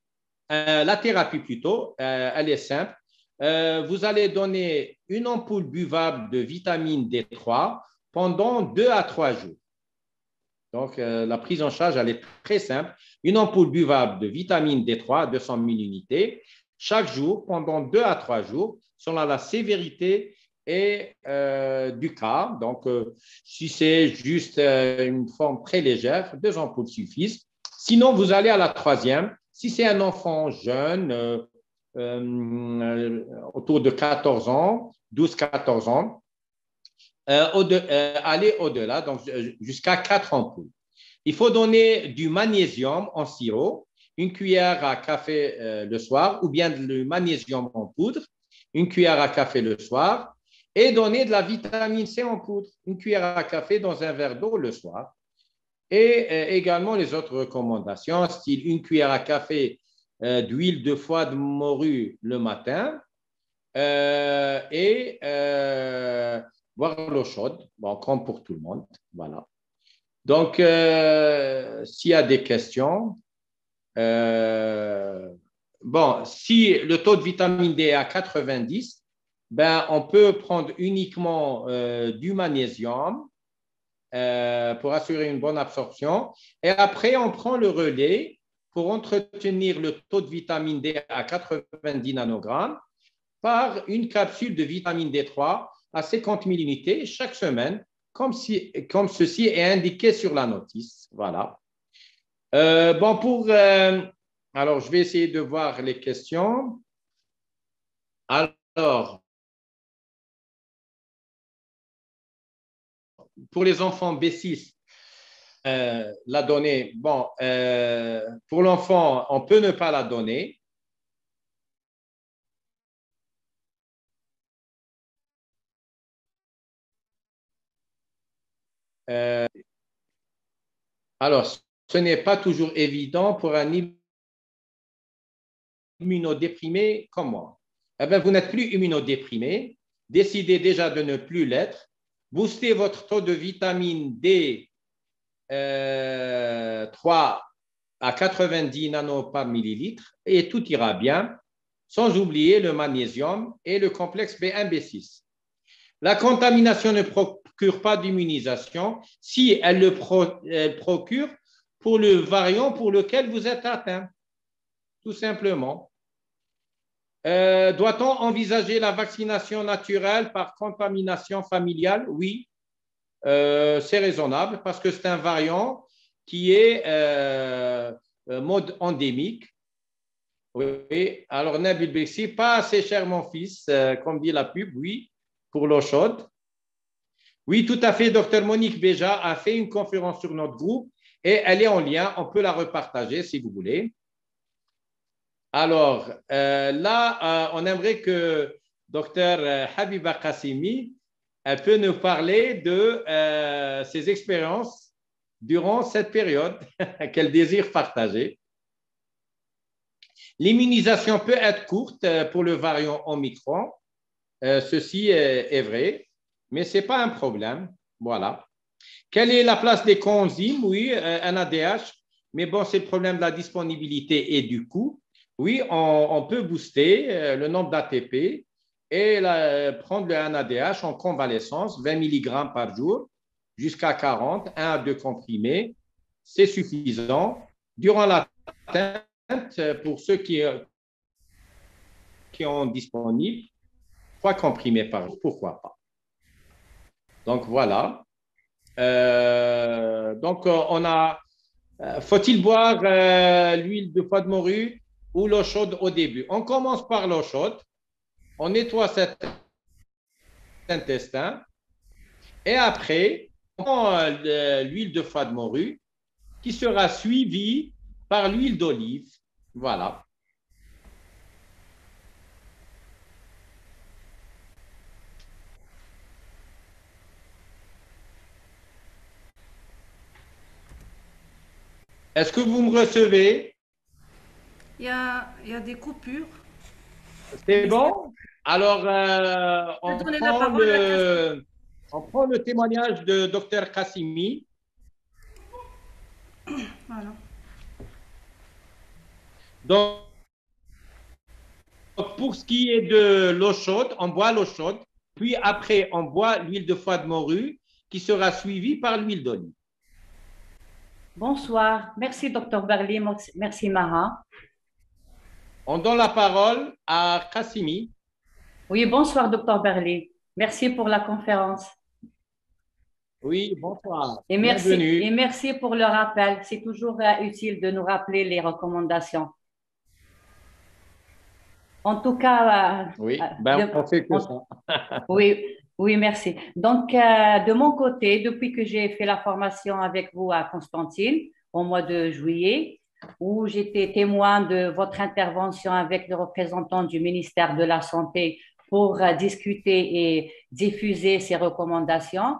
La thérapie plutôt, elle est simple. Vous allez donner une ampoule buvable de vitamine D3 pendant 2 à 3 jours. Donc, la prise en charge, elle est très simple. Une ampoule buvable de vitamine D3, 200 000 unités, chaque jour, pendant 2 à 3 jours, selon la sévérité et du cas. Donc, si c'est juste une forme très légère, 2 ampoules suffisent. Sinon, vous allez à la troisième. Si c'est un enfant jeune, autour de 14 ans, 12-14 ans, aller au-delà, donc jusqu'à 4 ampoules. Il faut donner du magnésium en sirop, une cuillère à café le soir, ou bien du magnésium en poudre, une cuillère à café le soir, et donner de la vitamine C en poudre, une cuillère à café dans un verre d'eau le soir. Et également les autres recommandations, style une cuillère à café d'huile de foie de morue le matin et boire l'eau chaude, bon, comme pour tout le monde. Voilà. Donc, s'il y a des questions, bon, si le taux de vitamine D est à 90, ben, on peut prendre uniquement du magnésium pour assurer une bonne absorption. Et après, on prend le relais pour entretenir le taux de vitamine D à 90 nanogrammes par une capsule de vitamine D3 à 50 000 unités chaque semaine, comme ceci est indiqué sur la notice. Voilà. Bon, alors, je vais essayer de voir les questions. Alors, pour les enfants B6, la donner, bon, pour l'enfant, on peut ne pas la donner. Alors, ce n'est pas toujours évident pour un immunodéprimé comme moi. Eh bien, vous n'êtes plus immunodéprimé. Décidez déjà de ne plus l'être. Boostez votre taux de vitamine D 3 à 90 nanos par millilitre et tout ira bien, sans oublier le magnésium et le complexe B1, B6. La contamination ne procure pas d'immunisation. Si elle procure, pour le variant pour lequel vous êtes atteint, tout simplement. Doit-on envisager la vaccination naturelle par contamination familiale? Oui, c'est raisonnable parce que c'est un variant qui est mode endémique. Oui, alors Nabil Bessi, pas assez cher mon fils, comme dit la pub, oui, pour l'eau chaude. Oui, tout à fait, docteur Monique Béja a fait une conférence sur notre groupe et elle est en lien, on peut la repartager si vous voulez. Alors, là, on aimerait que docteur Habiba Qassimi elle peut nous parler de ses expériences durant cette période qu'elle désire partager. L'immunisation peut être courte pour le variant Omicron. Ceci est vrai, mais ce n'est pas un problème. Voilà. Quelle est la place des coenzymes? Oui, un ADH, mais bon, c'est le problème de la disponibilité et du coût. Oui, on peut booster le nombre d'ATP et prendre le NADH en convalescence, 20 mg par jour, jusqu'à 40, 1 à 2 comprimés. C'est suffisant. Durant l'atteinte, pour ceux qui ont disponible, 3 comprimés par jour, pourquoi pas. Donc, voilà. On a, faut-il boire l'huile de foie de morue ou l'eau chaude au début? On commence par l'eau chaude, on nettoie cet intestin et après, on prend l'huile de foie de morue qui sera suivie par l'huile d'olive. Voilà. Est-ce que vous me recevez? Il y a des coupures. C'est Mais bon? Alors, je vais donner la parole à Cassie. on prend le témoignage de Dr Qassimi. Voilà. Donc, pour ce qui est de l'eau chaude, on boit l'eau chaude, puis après, on boit l'huile de foie de morue qui sera suivie par l'huile d'olive. Bonsoir. Merci, Dr. Berli. Merci, Maha. On donne la parole à Qassimi. Oui, bonsoir, Dr. Berli. Merci pour la conférence. Oui, bonsoir. Et Bienvenue. merci pour le rappel. C'est toujours utile de nous rappeler les recommandations. En tout cas, oui, on fait que ça. oui, merci. Donc, de mon côté, depuis que j'ai fait la formation avec vous à Constantine au mois de juillet, où j'étais témoin de votre intervention avec le représentant du ministère de la Santé pour discuter et diffuser ces recommandations,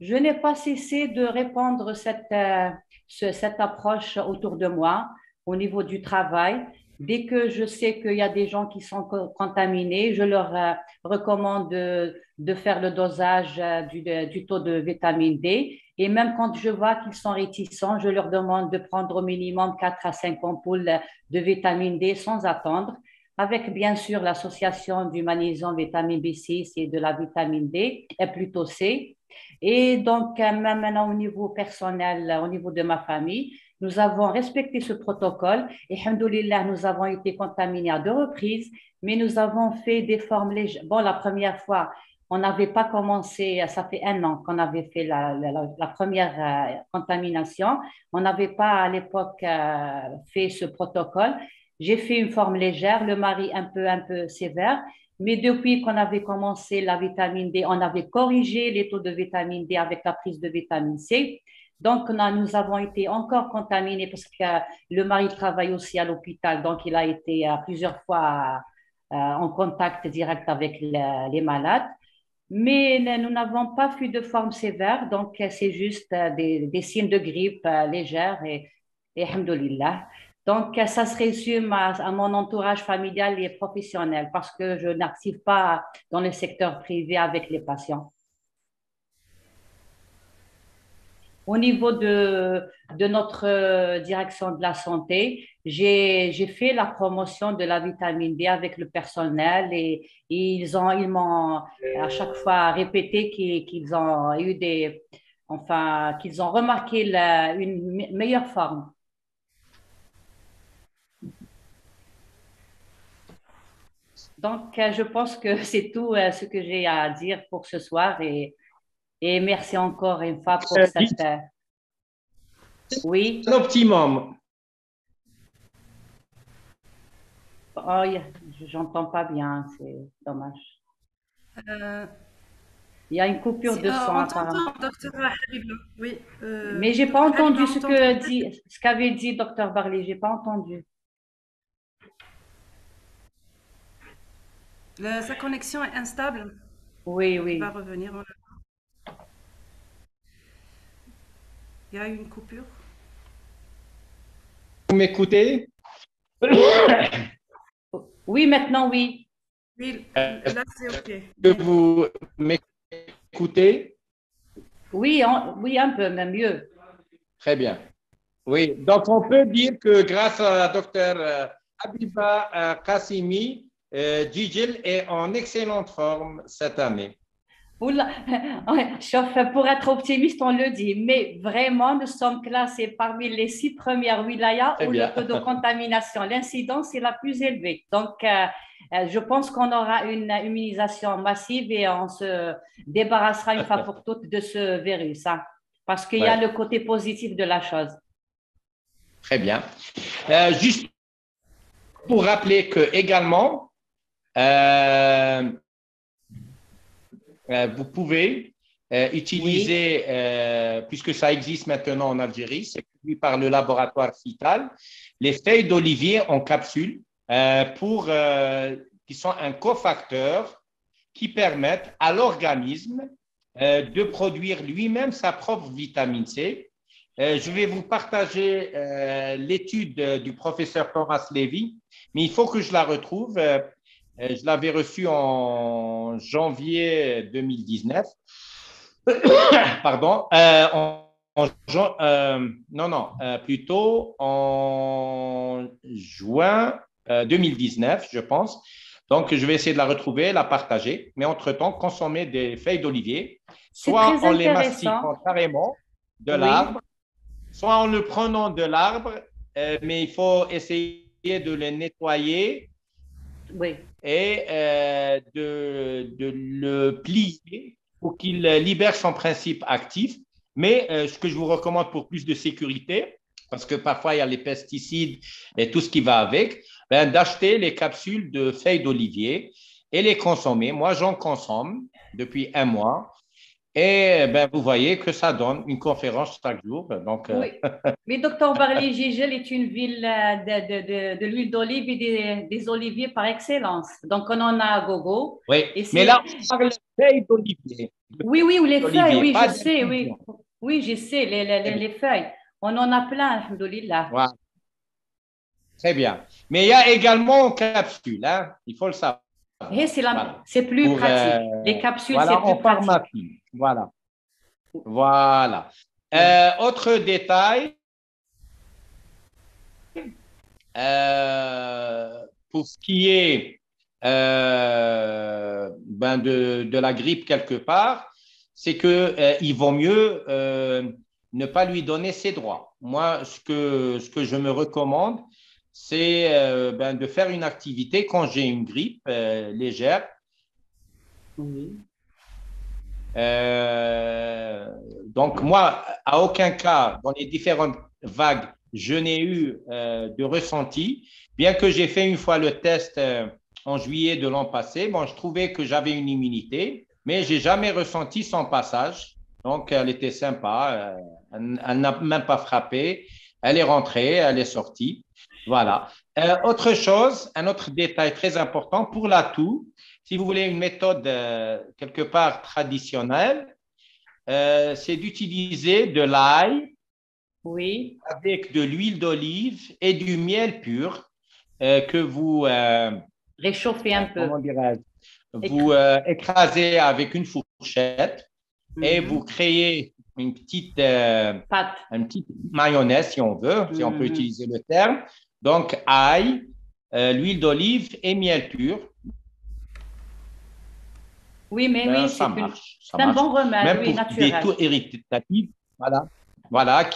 je n'ai pas cessé de répandre cette approche autour de moi au niveau du travail. Dès que je sais qu'il y a des gens qui sont contaminés, je leur recommande de faire le dosage du taux de vitamine D. Et même quand je vois qu'ils sont réticents, je leur demande de prendre au minimum 4 à 5 ampoules de vitamine D sans attendre, avec bien sûr l'association du magnésium, vitamine B6 et de la vitamine D, et plutôt C. Et donc, même maintenant au niveau personnel, au niveau de ma famille, nous avons respecté ce protocole et, alhamdoulilah, nous avons été contaminés à 2 reprises, mais nous avons fait des formes légères. Bon, la première fois, on n'avait pas commencé, ça fait 1 an qu'on avait fait la première contamination. On n'avait pas à l'époque fait ce protocole. J'ai fait une forme légère, le mari un peu sévère. Mais depuis qu'on avait commencé la vitamine D, on avait corrigé les taux de vitamine D avec la prise de vitamine C. Donc, nous avons été encore contaminés parce que le mari travaille aussi à l'hôpital. Donc, il a été plusieurs fois en contact direct avec les malades. Mais nous n'avons pas fait de forme sévère. Donc, c'est juste des signes de grippe légère et alhamdoulilah. Donc, ça se résume à mon entourage familial et professionnel parce que je n'active pas dans le secteur privé avec les patients. Au niveau de notre direction de la santé, j'ai fait la promotion de la vitamine D avec le personnel et ils m'ont à chaque fois répété qu'ils ont eu enfin, qu'ils ont remarqué une meilleure forme. Donc, je pense que c'est tout ce que j'ai à dire pour ce soir et merci encore une fois pour cette… Oui. Un optimum. Oh, j'entends pas bien, c'est dommage. Euh, Il y a une coupure de son on apparemment. t'entend, docteur Habiba. Oui. Mais j'ai pas Docteur entendu Habiba, on t'entend. ce qu'avait dit docteur Barley. J'ai pas entendu. Sa connexion est instable. Oui, Il va oui. revenir. Il y a eu une coupure. Vous m'écoutez? Oui, maintenant, oui. Oui, là c'est OK. Que vous m'écoutez? Oui, oui, un peu, mais mieux. Très bien. Oui, donc on peut dire que grâce à Dr Habiba Qassimi, Gigel est en excellente forme cette année. Oula, sauf pour être optimiste, on le dit, mais vraiment, nous sommes classés parmi les 6 premières wilayas Très où bien. le taux de contamination, l'incidence est la plus élevée. Donc, je pense qu'on aura une immunisation massive et on se débarrassera une fois pour toutes de ce virus, hein, parce qu'il y a Ouais. le côté positif de la chose. Très bien. Juste pour rappeler que également, vous pouvez utiliser, puisque ça existe maintenant en Algérie, c'est produit par le laboratoire Fital, les feuilles d'olivier en capsule qui sont un cofacteur qui permettent à l'organisme de produire lui-même sa propre vitamine C. Je vais vous partager l'étude du professeur Thomas Levy, mais il faut que je la retrouve. Je l'avais reçue en janvier 2019. Pardon. Plutôt en juin 2019, je pense. Donc, je vais essayer de la retrouver, la partager. Mais entre-temps, consommer des feuilles d'olivier, C'est soit très en les intéressant. mastiquant carrément de Oui, l'arbre, soit en le prenant de l'arbre, mais il faut essayer de le nettoyer oui. et de le plier pour qu'il libère son principe actif. Mais ce que je vous recommande pour plus de sécurité, parce que parfois il y a les pesticides et tout ce qui va avec, ben, d'acheter les capsules de feuilles d'olivier et les consommer. Moi, j'en consomme depuis un mois. Et ben, vous voyez que ça donne une conférence chaque jour. Donc, Oui, mais docteur Barley, Gigel est une ville de l'huile d'olive et des oliviers par excellence. Donc, on en a à gogo. oui, Et mais là, on parle de feuilles d'olivier. oui, oui, ou les feuilles, oui, je Pas sais, d'infusion. oui. Oui, je sais, les feuilles. On en a plein, alhamdoulilah. Voilà. Très bien. Mais il y a également une capsule, hein? Il faut le savoir. Et Voilà. c'est plus Pour, pratique. Les capsules, c'est voilà, plus en pratique. pharmacie. Voilà. Voilà. Autre détail, pour ce qui est ben de la grippe quelque part, c'est qu'il vaut mieux ne pas lui donner ses droits. Moi, ce que je me recommande, c'est ben, de faire une activité quand j'ai une grippe légère. Oui. Donc, moi, à aucun cas, dans les différentes vagues, je n'ai eu de ressenti, bien que j'ai fait une fois le test en juillet de l'an passé. Bon, je trouvais que j'avais une immunité, mais je n'ai jamais ressenti son passage. Donc, elle était sympa. Elle n'a même pas frappé. Elle est rentrée, elle est sortie. Voilà. Autre chose, un autre détail très important pour la toux, si vous voulez une méthode quelque part traditionnelle, c'est d'utiliser de l'ail Oui. avec de l'huile d'olive et du miel pur que vous, Réchauffer un peu. comment dirais-je, Éc- vous écrasez avec une fourchette et vous Mhm. créez Pâte. une petite mayonnaise, si on veut, si on peut Mhm. utiliser le terme. Donc, ail, l'huile d'olive et miel pur. Oui, mais ben, oui, ça marche. Ça c'est un marche. bon remède, Même oui, pour des naturel. taux héritatifs, voilà. Voilà,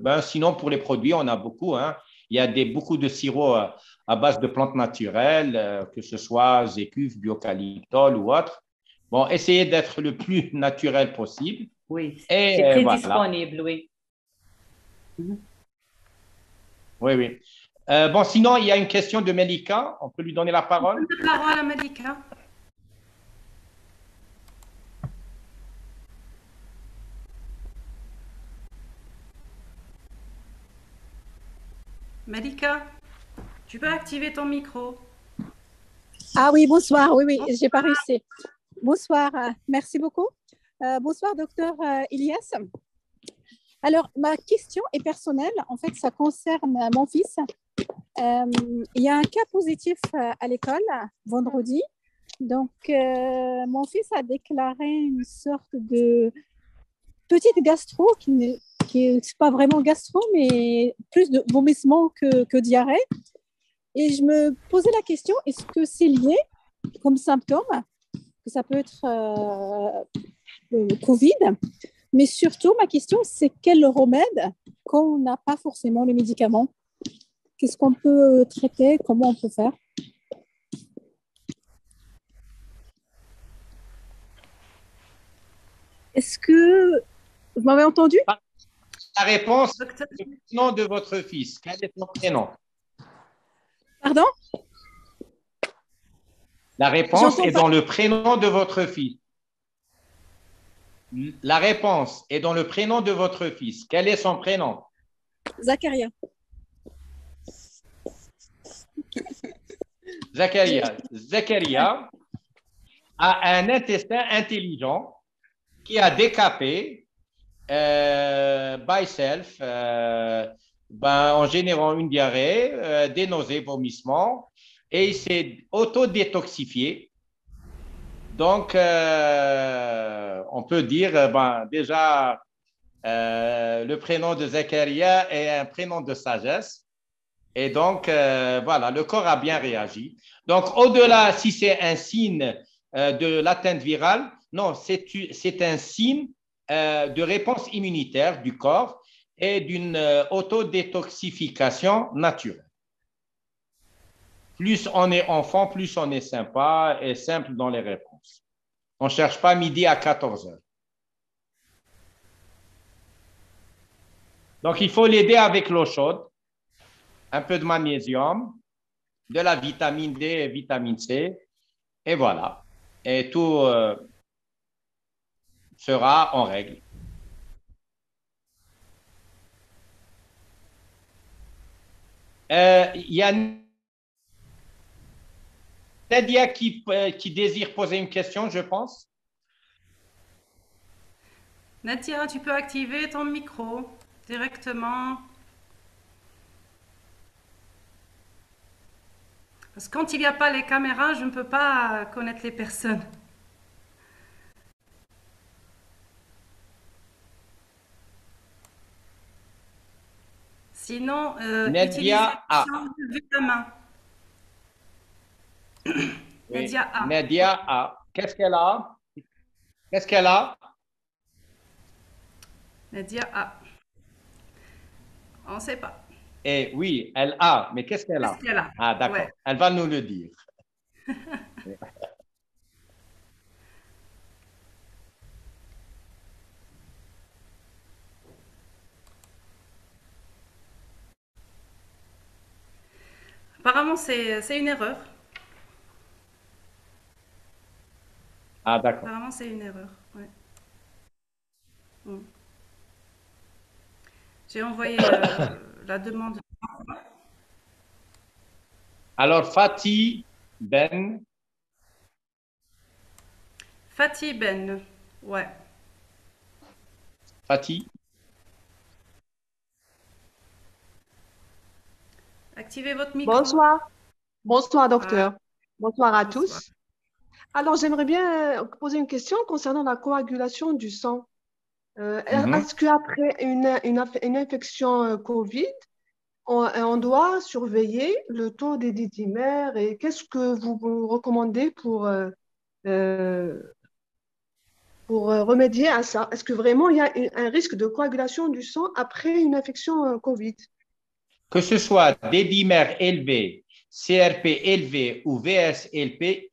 ben, sinon, pour les produits, on a beaucoup. Hein. Il y a beaucoup de sirops à base de plantes naturelles, que ce soit zécuf, biocalyptol ou autre. Bon, essayez d'être le plus naturel possible. Oui, Et c'est très voilà. disponible, oui. Mhm. Oui, oui. Bon, sinon, il y a une question de Melika. On peut lui donner la parole? La parole à Malika. Malika, tu peux activer ton micro. Ah oui, bonsoir. Oui, oui, j'ai pas réussi. Bonsoir, merci beaucoup. Bonsoir, docteur Ilyes. Alors, ma question est personnelle. En fait, ça concerne mon fils. Il y a un cas positif à l'école vendredi. Donc, mon fils a déclaré une sorte de petite gastro qui n'est pas vraiment gastro, mais plus de vomissement que diarrhée. Et je me posais la question, est-ce que c'est lié comme symptôme, que ça peut être Covid, mais surtout ma question c'est quel remède quand on n'a pas forcément les médicaments, qu'est-ce qu'on peut traiter, comment on peut faire? Est-ce que vous m'avez entendu? La réponse Docteur, est le nom de votre fils. Quel est son prénom? Pardon? La réponse J'entends est pas. dans le prénom de votre fils. La réponse est dans le prénom de votre fils. Quel est son prénom? Zacharia. Zakaria. Zakaria a un intestin intelligent qui a décapé by self ben, en générant une diarrhée, des nausées, vomissements, et il s'est auto-détoxifié. Donc, on peut dire, ben, déjà, le prénom de Zakaria est un prénom de sagesse. Et donc, voilà, le corps a bien réagi. Donc, au-delà, si c'est un signe de l'atteinte virale, non, c'est un signe de réponse immunitaire du corps et d'une autodétoxification naturelle. Plus on est enfant, plus on est sympa et simple dans les réponses. On ne cherche pas midi à 14 heures. Donc, il faut l'aider avec l'eau chaude, un peu de magnésium, de la vitamine D et vitamine C, et voilà. Et tout sera en règle. Il y a Nadia qui désire poser une question, je pense. Nadia, tu peux activer ton micro directement. Parce que quand il n'y a pas les caméras, je ne peux pas connaître les personnes. Sinon, utilisez Nadia A. l'option lever la main. Oui. Nadia A. Nadia A. Qu'est-ce qu'elle a? Qu'est-ce qu'elle a? Nadia A. On ne sait pas. Eh oui, elle a, mais qu'est-ce qu'elle a? Qu'est-ce qu'elle a? Ah, d'accord. Ouais. Elle va nous le dire. Apparemment, c'est une erreur. Ah, d'accord. Apparemment, c'est une erreur. Ouais. Mm. J'ai envoyé la demande. Alors, Fatih Ben, Fatih Ben. Ouais. Fatih, Activez votre micro. Bonsoir. Bonsoir, docteur. Ah, Bonsoir à bonsoir. tous. Alors, j'aimerais bien poser une question concernant la coagulation du sang. Est-ce qu'après une infection Covid, on doit surveiller le taux des dédimères et qu'est-ce que vous recommandez pour pour remédier à ça? Est-ce que vraiment il y a un risque de coagulation du sang après une infection Covid? Que ce soit des dimères élevés, CRP élevé ou VS élevé,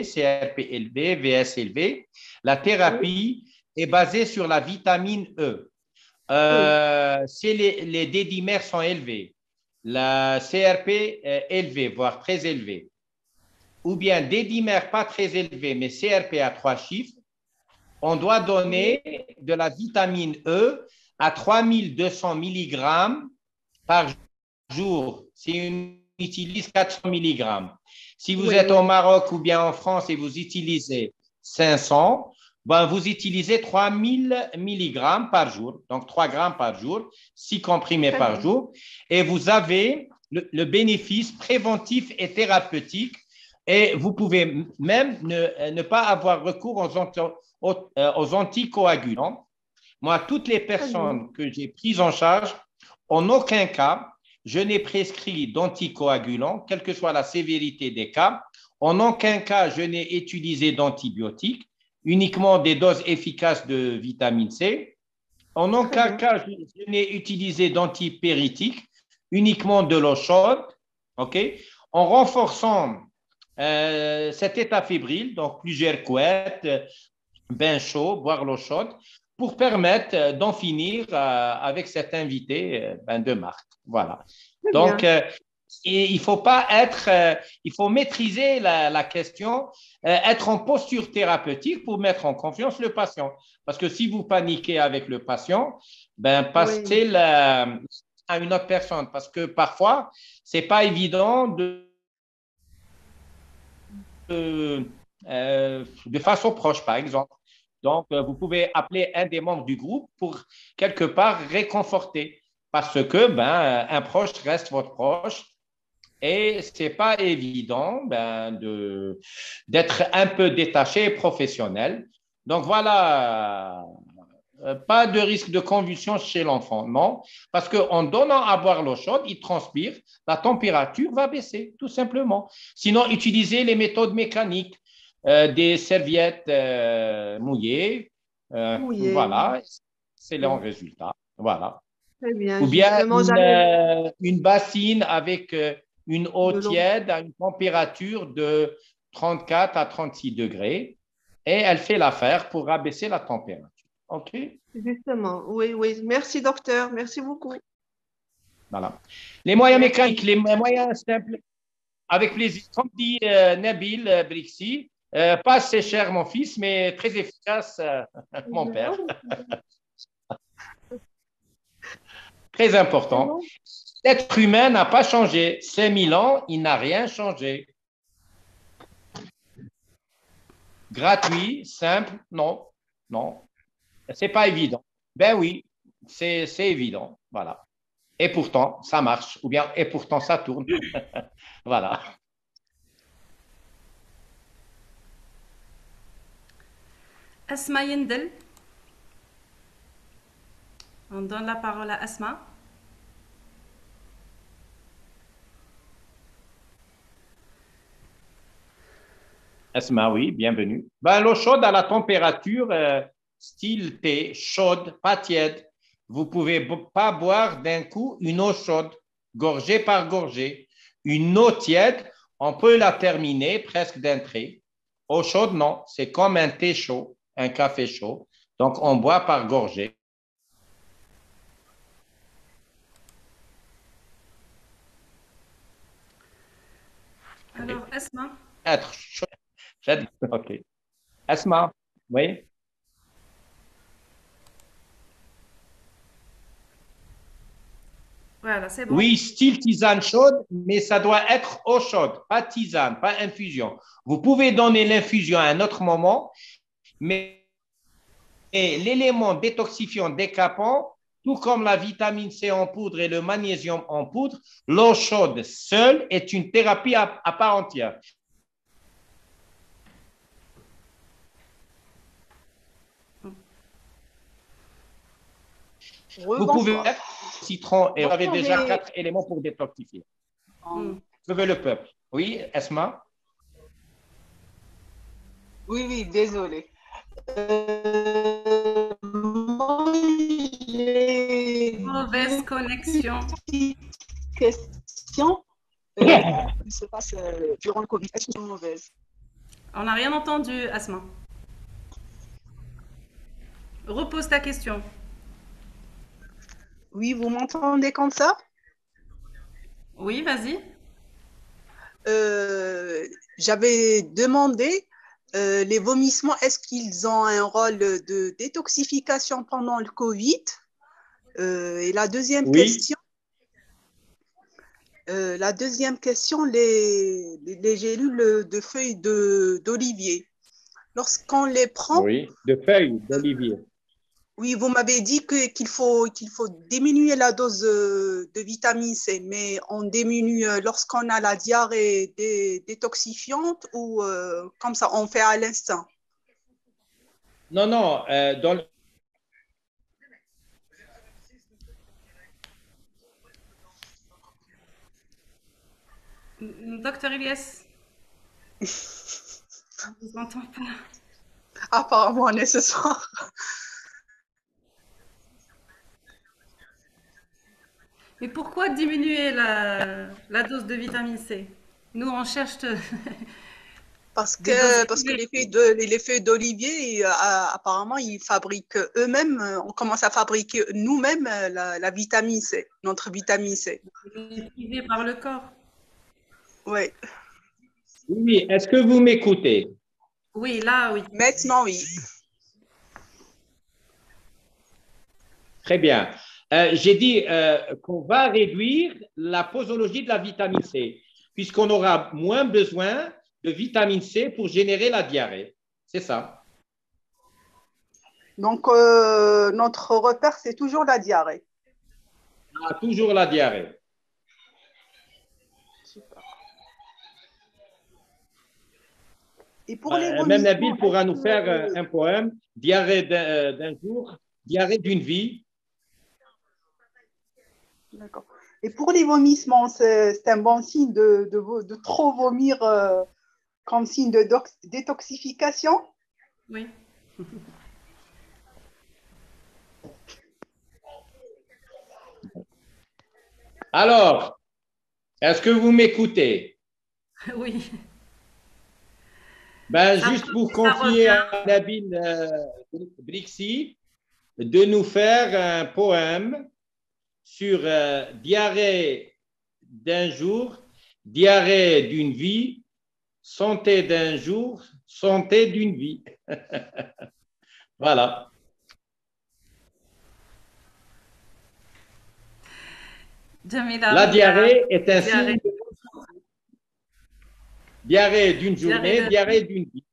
CRP élevé, VS élevé, la thérapie est basée sur la vitamine E. Si les D-dimères sont élevés, la CRP est élevée, voire très élevée, ou bien D-dimères pas très élevés, mais CRP à 3 chiffres, on doit donner de la vitamine E à 3200 mg par jour si on utilise 400 mg. Si vous êtes au Maroc ou bien en France et vous utilisez 500, ben vous utilisez 3000 mg par jour, donc 3 grammes par jour, 6 comprimés par jour, et vous avez le bénéfice préventif et thérapeutique, et vous pouvez même ne pas avoir recours aux anticoagulants. Moi, toutes les personnes que j'ai prises en charge, en aucun cas, je n'ai prescrit d'anticoagulants, quelle que soit la sévérité des cas. En aucun cas, je n'ai utilisé d'antibiotiques, uniquement des doses efficaces de vitamine C. En aucun cas, je n'ai utilisé d'antipyritiques, uniquement de l'eau chaude. En renforçant cet état fébrile, donc plusieurs couettes, bain chaud, boire l'eau chaude, pour permettre d'en finir avec cet invité de marque. Voilà. Donc, il faut pas être, il faut maîtriser la question, être en posture thérapeutique pour mettre en confiance le patient. Parce que si vous paniquez avec le patient, passez à une autre personne. Parce que parfois, c'est pas évident de façon proche, par exemple. Donc, vous pouvez appeler un des membres du groupe pour quelque part réconforter, parce que un proche reste votre proche et ce n'est pas évident d'être un peu détaché et professionnel. Donc, voilà, pas de risque de convulsion chez l'enfant, non, parce qu'en donnant à boire l'eau chaude, il transpire, la température va baisser, tout simplement. Sinon, utilisez les méthodes mécaniques. Des serviettes mouillées. Voilà, c'est le résultat. Voilà. Très bien. Ou bien une bassine avec une eau tiède à une température de 34 à 36 degrés et elle fait l'affaire pour abaisser la température. OK? Justement, oui. Merci, docteur. Merci beaucoup. Voilà. Les moyens mécaniques, les moyens simples, avec plaisir. Comme dit Nabil Brixi, pas assez cher, mon fils, mais très efficace, mon père. Très important. L'être humain n'a pas changé. 5000 ans, il n'a rien changé. Gratuit, simple, non. C'est pas évident. Ben oui, c'est évident. Voilà. Et pourtant, ça marche. Ou bien, et pourtant, ça tourne. Voilà. Asma Yendel. On donne la parole à Asma. Asma, oui, bienvenue. L'eau chaude à la température style thé, chaude, pas tiède. Vous ne pouvez pas boire d'un coup une eau chaude, gorgée par gorgée. Une eau tiède, on peut la terminer presque d'un trait. Eau chaude, non, c'est comme un thé chaud, un café chaud. Donc, on boit par gorgée. Alors, Asma. Être chaud. OK. Asma, oui. Voilà, c'est bon. Oui, style tisane chaude, mais ça doit être eau chaude, pas tisane, pas infusion. Vous pouvez donner l'infusion à un autre moment, mais l'élément détoxifiant décapant, tout comme la vitamine C en poudre et le magnésium en poudre, l'eau chaude seule est une thérapie à part entière. Vous pouvez mettre citron et vous avez déjà 4 éléments pour détoxifier. Sauver le peuple. Oui, Esma? Oui, désolé. Moi, j'ai Mauvaise deux connexion. petites questions qui se passent durant le Covid. Est-ce que sont mauvaises? On n'a rien entendu, Asma. Repose ta question. Oui, vous m'entendez comme ça? Oui, vas-y. J'avais demandé les vomissements, est-ce qu'ils ont un rôle de détoxification pendant le Covid? Et Oui, la deuxième question, les gélules de feuilles d'olivier. Lorsqu'on les prend, oui, de feuilles d'olivier. oui, vous m'avez dit qu'il faut diminuer la dose de vitamine C, mais on diminue lorsqu'on a la diarrhée détoxifiante ou comme ça, on fait à l'instant. Non, non, Docteur Elias, on ne vous entend pas. Apparemment, on est ce soir. Mais pourquoi diminuer la dose de vitamine C? Nous, on cherche Parce des doses que élevées. les feuilles d'olivier, apparemment, ils fabriquent eux-mêmes, on commence à fabriquer nous-mêmes la vitamine C, notre vitamine C. Utilisées par le corps. Oui, oui, est-ce que vous m'écoutez? Oui, là, oui. maintenant, oui. Très bien. J'ai dit qu'on va réduire la posologie de la vitamine C, puisqu'on aura moins besoin de vitamine C pour générer la diarrhée. C'est ça. Donc, notre repère, c'est toujours la diarrhée. On a toujours la diarrhée. Super. Et pour les Même vomissements, Nabil pourra nous faire un poème, diarrhée d'un jour, diarrhée d'une vie. d'accord. Et pour les vomissements, c'est un bon signe de trop vomir comme signe de détoxification? Oui. Alors, est-ce que vous m'écoutez? Oui. Ben, Ça juste pour part et ça confier revient. à Nabil Brixi de nous faire un poème sur diarrhée d'un jour, diarrhée d'une vie, santé d'un jour, santé d'une vie. Voilà. Jamila La Ria. diarrhée est un Diarrhée. signe de diarrhée d'une Diarrhée journée, d'un diarrhée jour. d'une vie.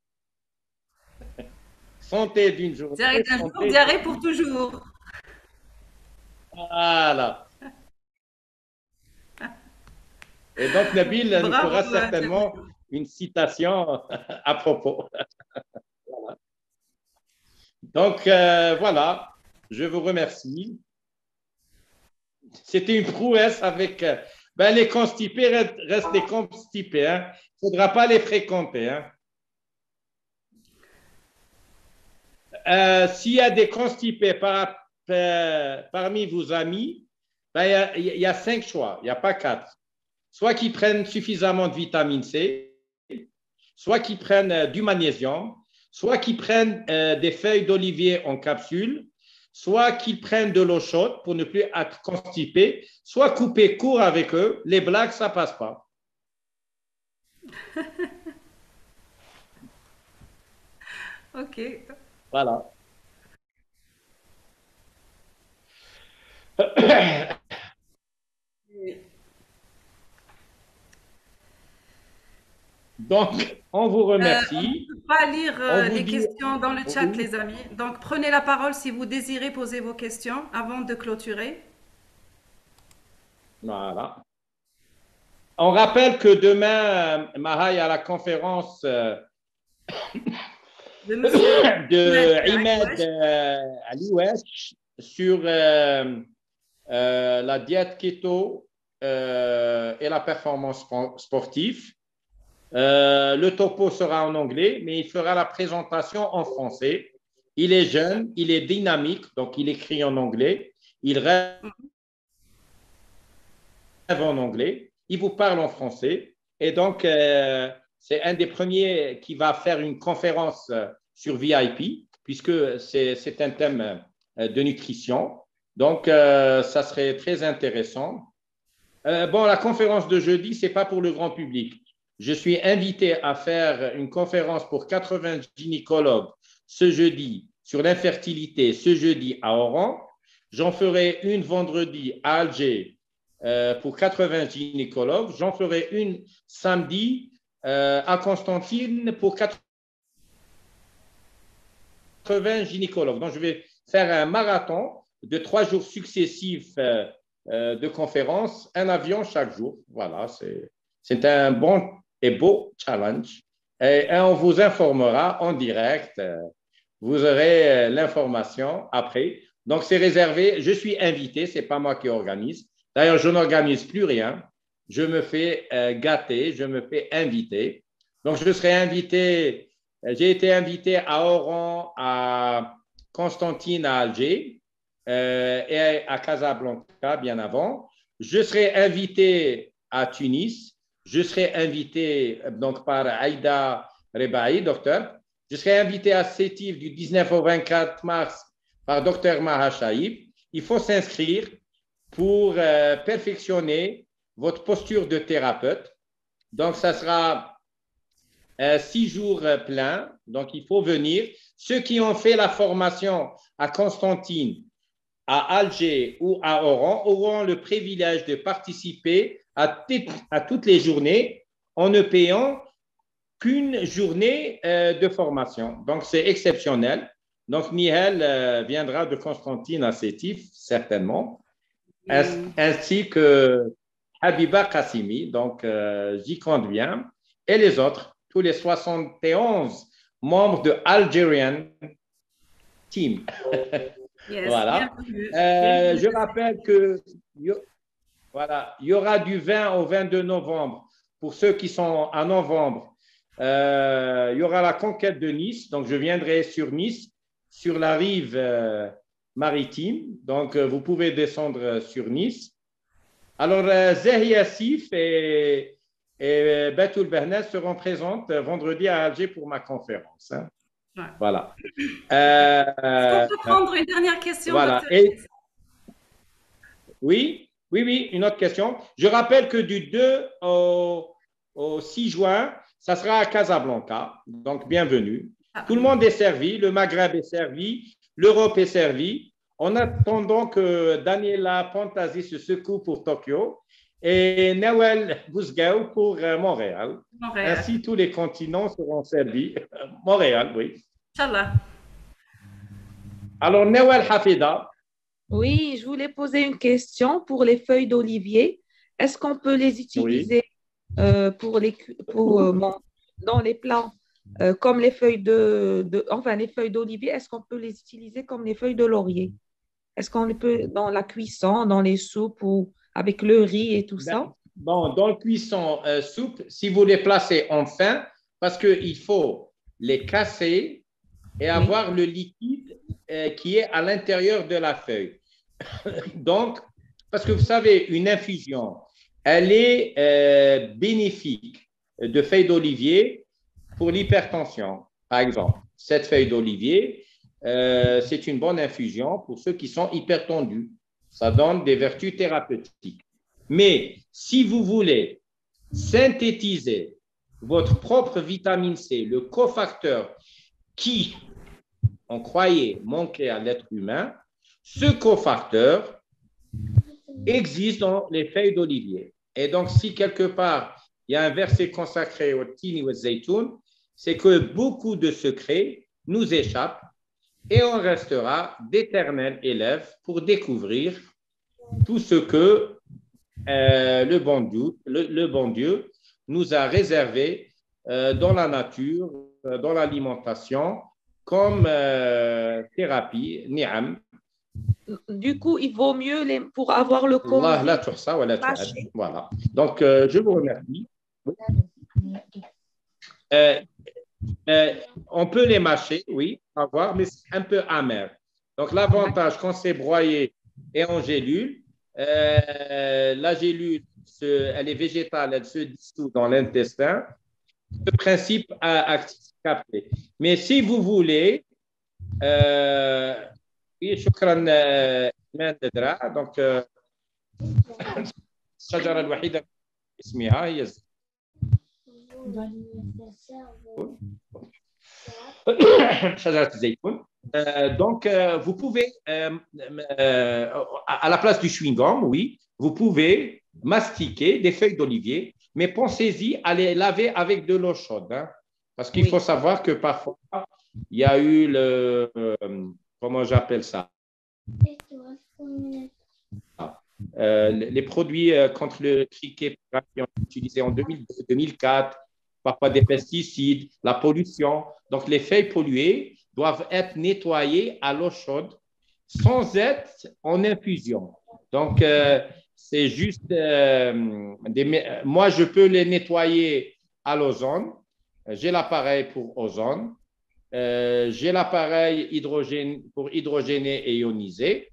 Santé d'une journée, Diarrhée d'un jour, santé d'une diarrhée vie. pour toujours. Voilà. Et donc, Nabil nous Bravo, fera certainement Jamila. une citation à propos. Donc, voilà, je vous remercie. C'était une prouesse avec ben, les constipés, restent les constipés. Hein. Il ne faudra pas les fréquenter. Hein. S'il y a des constipés parmi vos amis, ben, il y a 5 choix, il n'y a pas 4. Soit qu'ils prennent suffisamment de vitamine C, soit qu'ils prennent du magnésium, soit qu'ils prennent des feuilles d'olivier en capsule, soit qu'ils prennent de l'eau chaude pour ne plus être constipés, soit couper court avec eux. Les blagues, ça ne passe pas. Ok. Voilà. Donc, on vous On remercie. ne peut pas lire On vous les dit questions dans le chat, oui. les amis. Donc, prenez la parole si vous désirez poser vos questions avant de clôturer. Voilà. On rappelle que demain, Maha, il y a la conférence De monsieur de Ahmed Imad Aouache. Aliouesh sur la diète keto et la performance sportive. Le topo sera en anglais, mais il fera la présentation en français. Il est jeune, il est dynamique, donc il écrit en anglais, il rêve en anglais, il vous parle en français. Et donc, c'est un des premiers qui va faire une conférence sur VIP, puisque c'est un thème de nutrition. Donc, ça serait très intéressant. Bon, la conférence de jeudi, ce n'est pas pour le grand public. Je suis invité à faire une conférence pour 80 gynécologues ce jeudi sur l'infertilité, ce jeudi à Oran. J'en ferai une vendredi à Alger pour 80 gynécologues. J'en ferai une samedi à Constantine pour 80 gynécologues. Donc, je vais faire un marathon de 3 jours successifs de conférences, un avion chaque jour. Voilà, c'est un bon et beau challenge. Et on vous informera en direct. Vous aurez l'information après. Donc, c'est réservé. Je suis invité, ce n'est pas moi qui organise. D'ailleurs, je n'organise plus rien. Je me fais gâter, je me fais inviter. Donc, je serai invité. J'ai été invité à Oran, à Constantine, à Alger et à Casablanca bien avant. Je serai invité à Tunis. Je serai invité donc par Aïda Rebaï, docteur. Je serai invité à Sétif du 19 au 24 mars par docteur Maha Chaïb. Il faut s'inscrire pour perfectionner votre posture de thérapeute. Donc, ça sera 6 jours pleins. Donc, il faut venir. Ceux qui ont fait la formation à Constantine, à Alger ou à Oran auront le privilège de participer à toutes les journées en ne payant qu'une journée de formation. Donc, c'est exceptionnel. Donc, Nihel viendra de Constantine à Sétif, certainement, ainsi que Habiba Qassimi. Donc, j'y compte bien. Et les autres, tous les 71 membres de Algerian Team. Yes, Voilà. bienvenue. Je rappelle que voilà, il y aura du 20 au 22 novembre pour ceux qui sont à novembre. Il y aura la conquête de Nice. Donc, je viendrai sur Nice, sur la rive maritime. Donc, vous pouvez descendre sur Nice. Alors, Zahi Assif et Batoul Behnaz seront présentes vendredi à Alger pour ma conférence. Hein. Ouais. Voilà. Est-ce qu'on peut prendre une dernière question, voilà. docteur? Et, oui, une autre question. Je rappelle que du 2 au 6 juin, ça sera à Casablanca. Donc, bienvenue. Tout le monde est servi. Le Maghreb est servi. L'Europe est servie. En attendant que Daniela Pantasi se secoue pour Tokyo et Nawel Bouzgaou pour Montréal. Ainsi, tous les continents seront servis. Montréal, oui. Inch'Allah. Alors, Nawel Hafida. Oui, je voulais poser une question pour les feuilles d'olivier. Est-ce qu'on peut les utiliser dans les plats comme les feuilles les feuilles d'olivier? Est-ce qu'on peut les utiliser comme les feuilles de laurier? Est-ce qu'on peut dans la cuisson, dans les soupes ou avec le riz et tout ça? Bon, dans le cuisson soupe, si vous les placez en fin, parce qu'il faut les casser et avoir le liquide qui est à l'intérieur de la feuille. Donc, parce que vous savez, une infusion, elle est bénéfique de feuilles d'olivier pour l'hypertension, par exemple. Cette feuille d'olivier, c'est une bonne infusion pour ceux qui sont hypertendus. Ça donne des vertus thérapeutiques. Mais si vous voulez synthétiser votre propre vitamine C, le cofacteur qui, on croyait, manquait à l'être humain, ce cofacteur existe dans les feuilles d'olivier. Et donc, si quelque part, il y a un verset consacré au tini ou au zaytoun, c'est que beaucoup de secrets nous échappent et on restera d'éternels élèves pour découvrir tout ce que le bon Dieu nous a réservé dans la nature, dans l'alimentation, comme thérapie, ni'am. Du coup, il vaut mieux pour avoir le corps. Voilà. Donc, je vous remercie. On peut les mâcher, oui, à voir, mais c'est un peu amer. Donc, l'avantage, quand c'est broyé et en gélule, la gélule, elle est végétale, elle se dissout dans l'intestin. Le principe actif capté. Mais si vous voulez, oui, شكرا إيمان درع. Donc, الشجرة الوحيدة اسمها هي شجرة الزيتون. Donc, vous pouvez, à la place du chewing-gum, oui, vous pouvez mastiquer des feuilles d'olivier, mais pensez-y à les laver avec de l'eau chaude. Hein, parce qu'il faut savoir que parfois, il y a eu comment j'appelle ça? Les produits contre le criquet qui ont été utilisés en 2002, 2004, parfois des pesticides, la pollution. Donc, les feuilles polluées doivent être nettoyées à l'eau chaude sans être en infusion. Donc, c'est juste moi, je peux les nettoyer à l'ozone. J'ai l'appareil pour ozone. J'ai l'appareil pour hydrogéner et ioniser.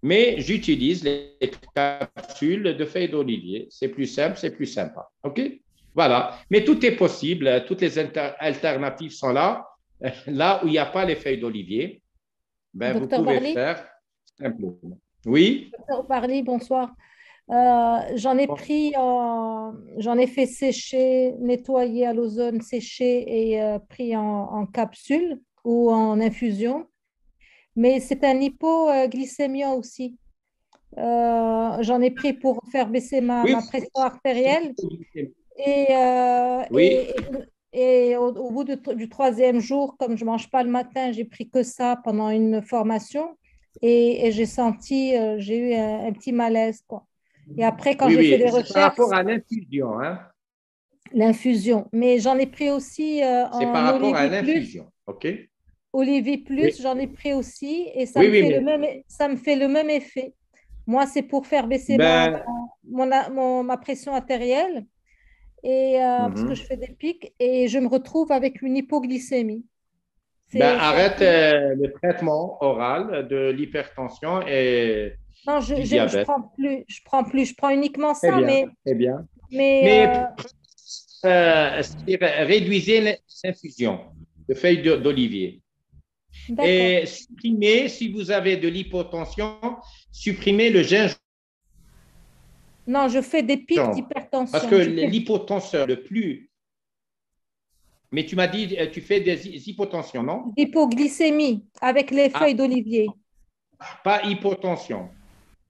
Mais j'utilise les capsules de feuilles d'olivier. C'est plus simple, c'est plus sympa. OK? Voilà. Mais tout est possible. Toutes les alternatives sont là. Là où il n'y a pas les feuilles d'olivier, ben, vous pouvez faire simplement. Oui? Docteur Barli, bonsoir. J'en ai fait sécher, nettoyer à l'ozone, sécher et pris en capsule ou en infusion. Mais c'est un hypoglycémia aussi. J'en ai pris pour faire baisser ma pression artérielle. Et au bout du troisième jour, comme je ne mange pas le matin, j'ai pris que ça pendant une formation et j'ai senti, j'ai eu un petit malaise, quoi. Et après, quand j'ai fait des recherches… par rapport à l'infusion, hein? L'infusion. Mais j'en ai pris aussi en c'est par rapport à l'infusion, OK? Olivier Plus, j'en ai pris aussi et ça me fait le même effet. Moi, c'est pour faire baisser ma pression artérielle et, parce que je fais des pics et je me retrouve avec une hypoglycémie. Arrête le traitement oral de l'hypertension et du diabète. Je prends uniquement ça. Très bien. Mais réduisez l'infusion de feuilles d'olivier. Et supprimez, si vous avez de l'hypotension, supprimez le gingembre. Non, je fais des pics d'hypertension. Parce que l'hypotenseur le plus… Mais tu m'as dit, tu fais des hypotensions, non? Hypoglycémie avec les feuilles d'olivier. Pas hypotension.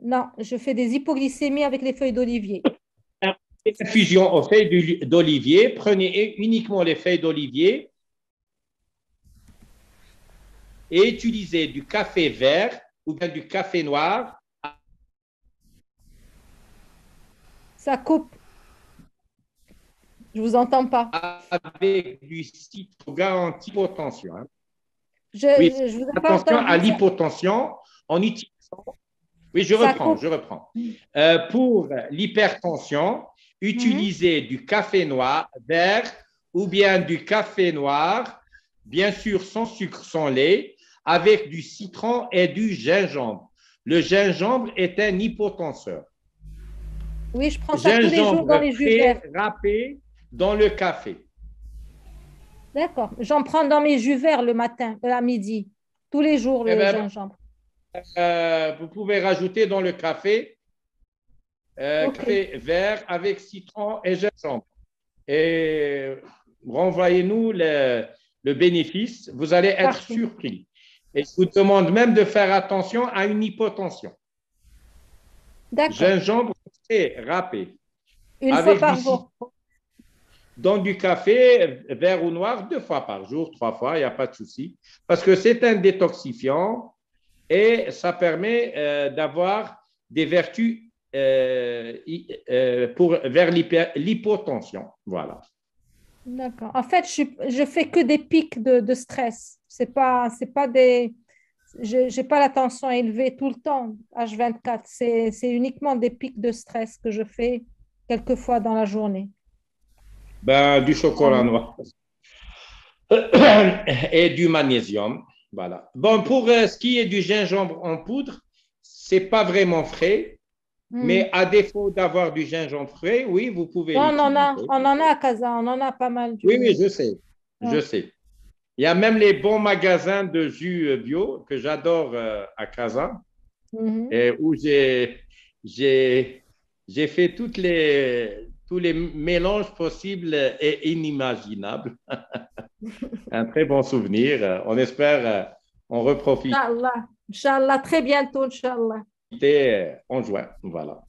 Non, je fais des hypoglycémies avec les feuilles d'olivier. Infusion aux feuilles d'olivier. Prenez uniquement les feuilles d'olivier et utilisez du café vert ou bien du café noir. Ça coupe. Je ne vous entends pas. Avec du citron anti-hypotension. Hein. Je vous ai pas attention entendu à l'hypotension en utilisant… Oui, je reprends. Pour l'hypertension, utilisez du café noir vert ou bien du café noir, bien sûr sans sucre, sans lait, avec du citron et du gingembre. Le gingembre est un hypotenseur. Oui, je prends ça tous les jours dans les jus verts. Râpé dans le café. D'accord. J'en prends dans mes jus verts le matin, à midi. Tous les jours, le gingembre. Vous pouvez rajouter dans le café café vert avec citron et gingembre. Et renvoyez-nous le bénéfice. Vous allez être surpris. Et je vous demande même de faire attention à une hypotension. D'accord. Gingembre très râpé. Une fois par jour. Dans du café, vert ou noir, 2 fois par jour, 3 fois, il n'y a pas de souci. Parce que c'est un détoxifiant et ça permet d'avoir des vertus vers l'hypotension. Voilà. D'accord. En fait, je fais que des pics de stress. C'est pas des… Je n'ai pas la tension élevée tout le temps, H24. C'est uniquement des pics de stress que je fais quelques fois dans la journée. Du chocolat noir. et du magnésium. Voilà. Bon, pour ce qui est du gingembre en poudre, c'est pas vraiment frais, mais à défaut d'avoir du gingembre frais, oui, vous pouvez Non, l'utiliser. on en a à Casa, on en a pas mal. Oui, oui, je sais, je Ouais. sais. Il y a même les bons magasins de jus bio que j'adore à Casa, Mhm. et où j'ai, j'ai fait tous les mélanges possibles et inimaginables. Un très bon souvenir. On espère en reprofiter Inch'Allah. Inch'Allah, très bientôt, Inch'Allah. en juin. Voilà.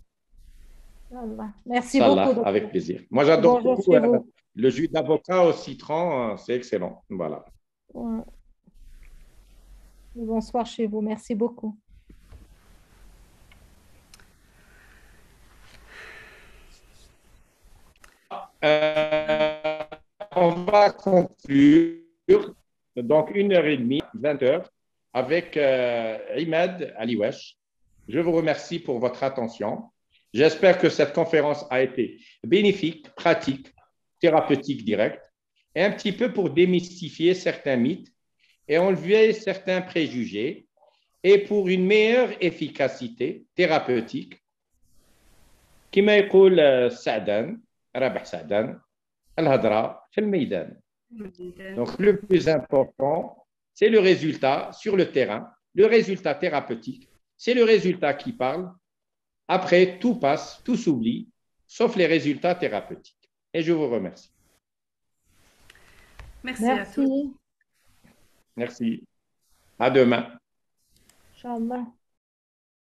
Inch'Allah. Merci beaucoup, Inch'Allah, avec docteur. plaisir. Moi, j'adore Bonjour beaucoup chez vous. le jus d'avocat au citron. C'est excellent. Voilà. Ouais. Bonsoir chez vous. Merci beaucoup. Euh, on va conclure donc 1h30, 20h, avec Imad Aliwesh. Je vous remercie pour votre attention. J'espère que cette conférence a été bénéfique, pratique, thérapeutique directe, et un petit peu pour démystifier certains mythes et enlever certains préjugés, et pour une meilleure efficacité thérapeutique. كما يقول سعدان رابح سعدان الهضرة في الميدان. Donc, le plus important, c'est le résultat sur le terrain, le résultat thérapeutique. C'est le résultat qui parle. Après, tout passe, tout s'oublie, sauf les résultats thérapeutiques. Et je vous remercie. Merci à tous. Merci. Merci. À demain. Inch'Allah.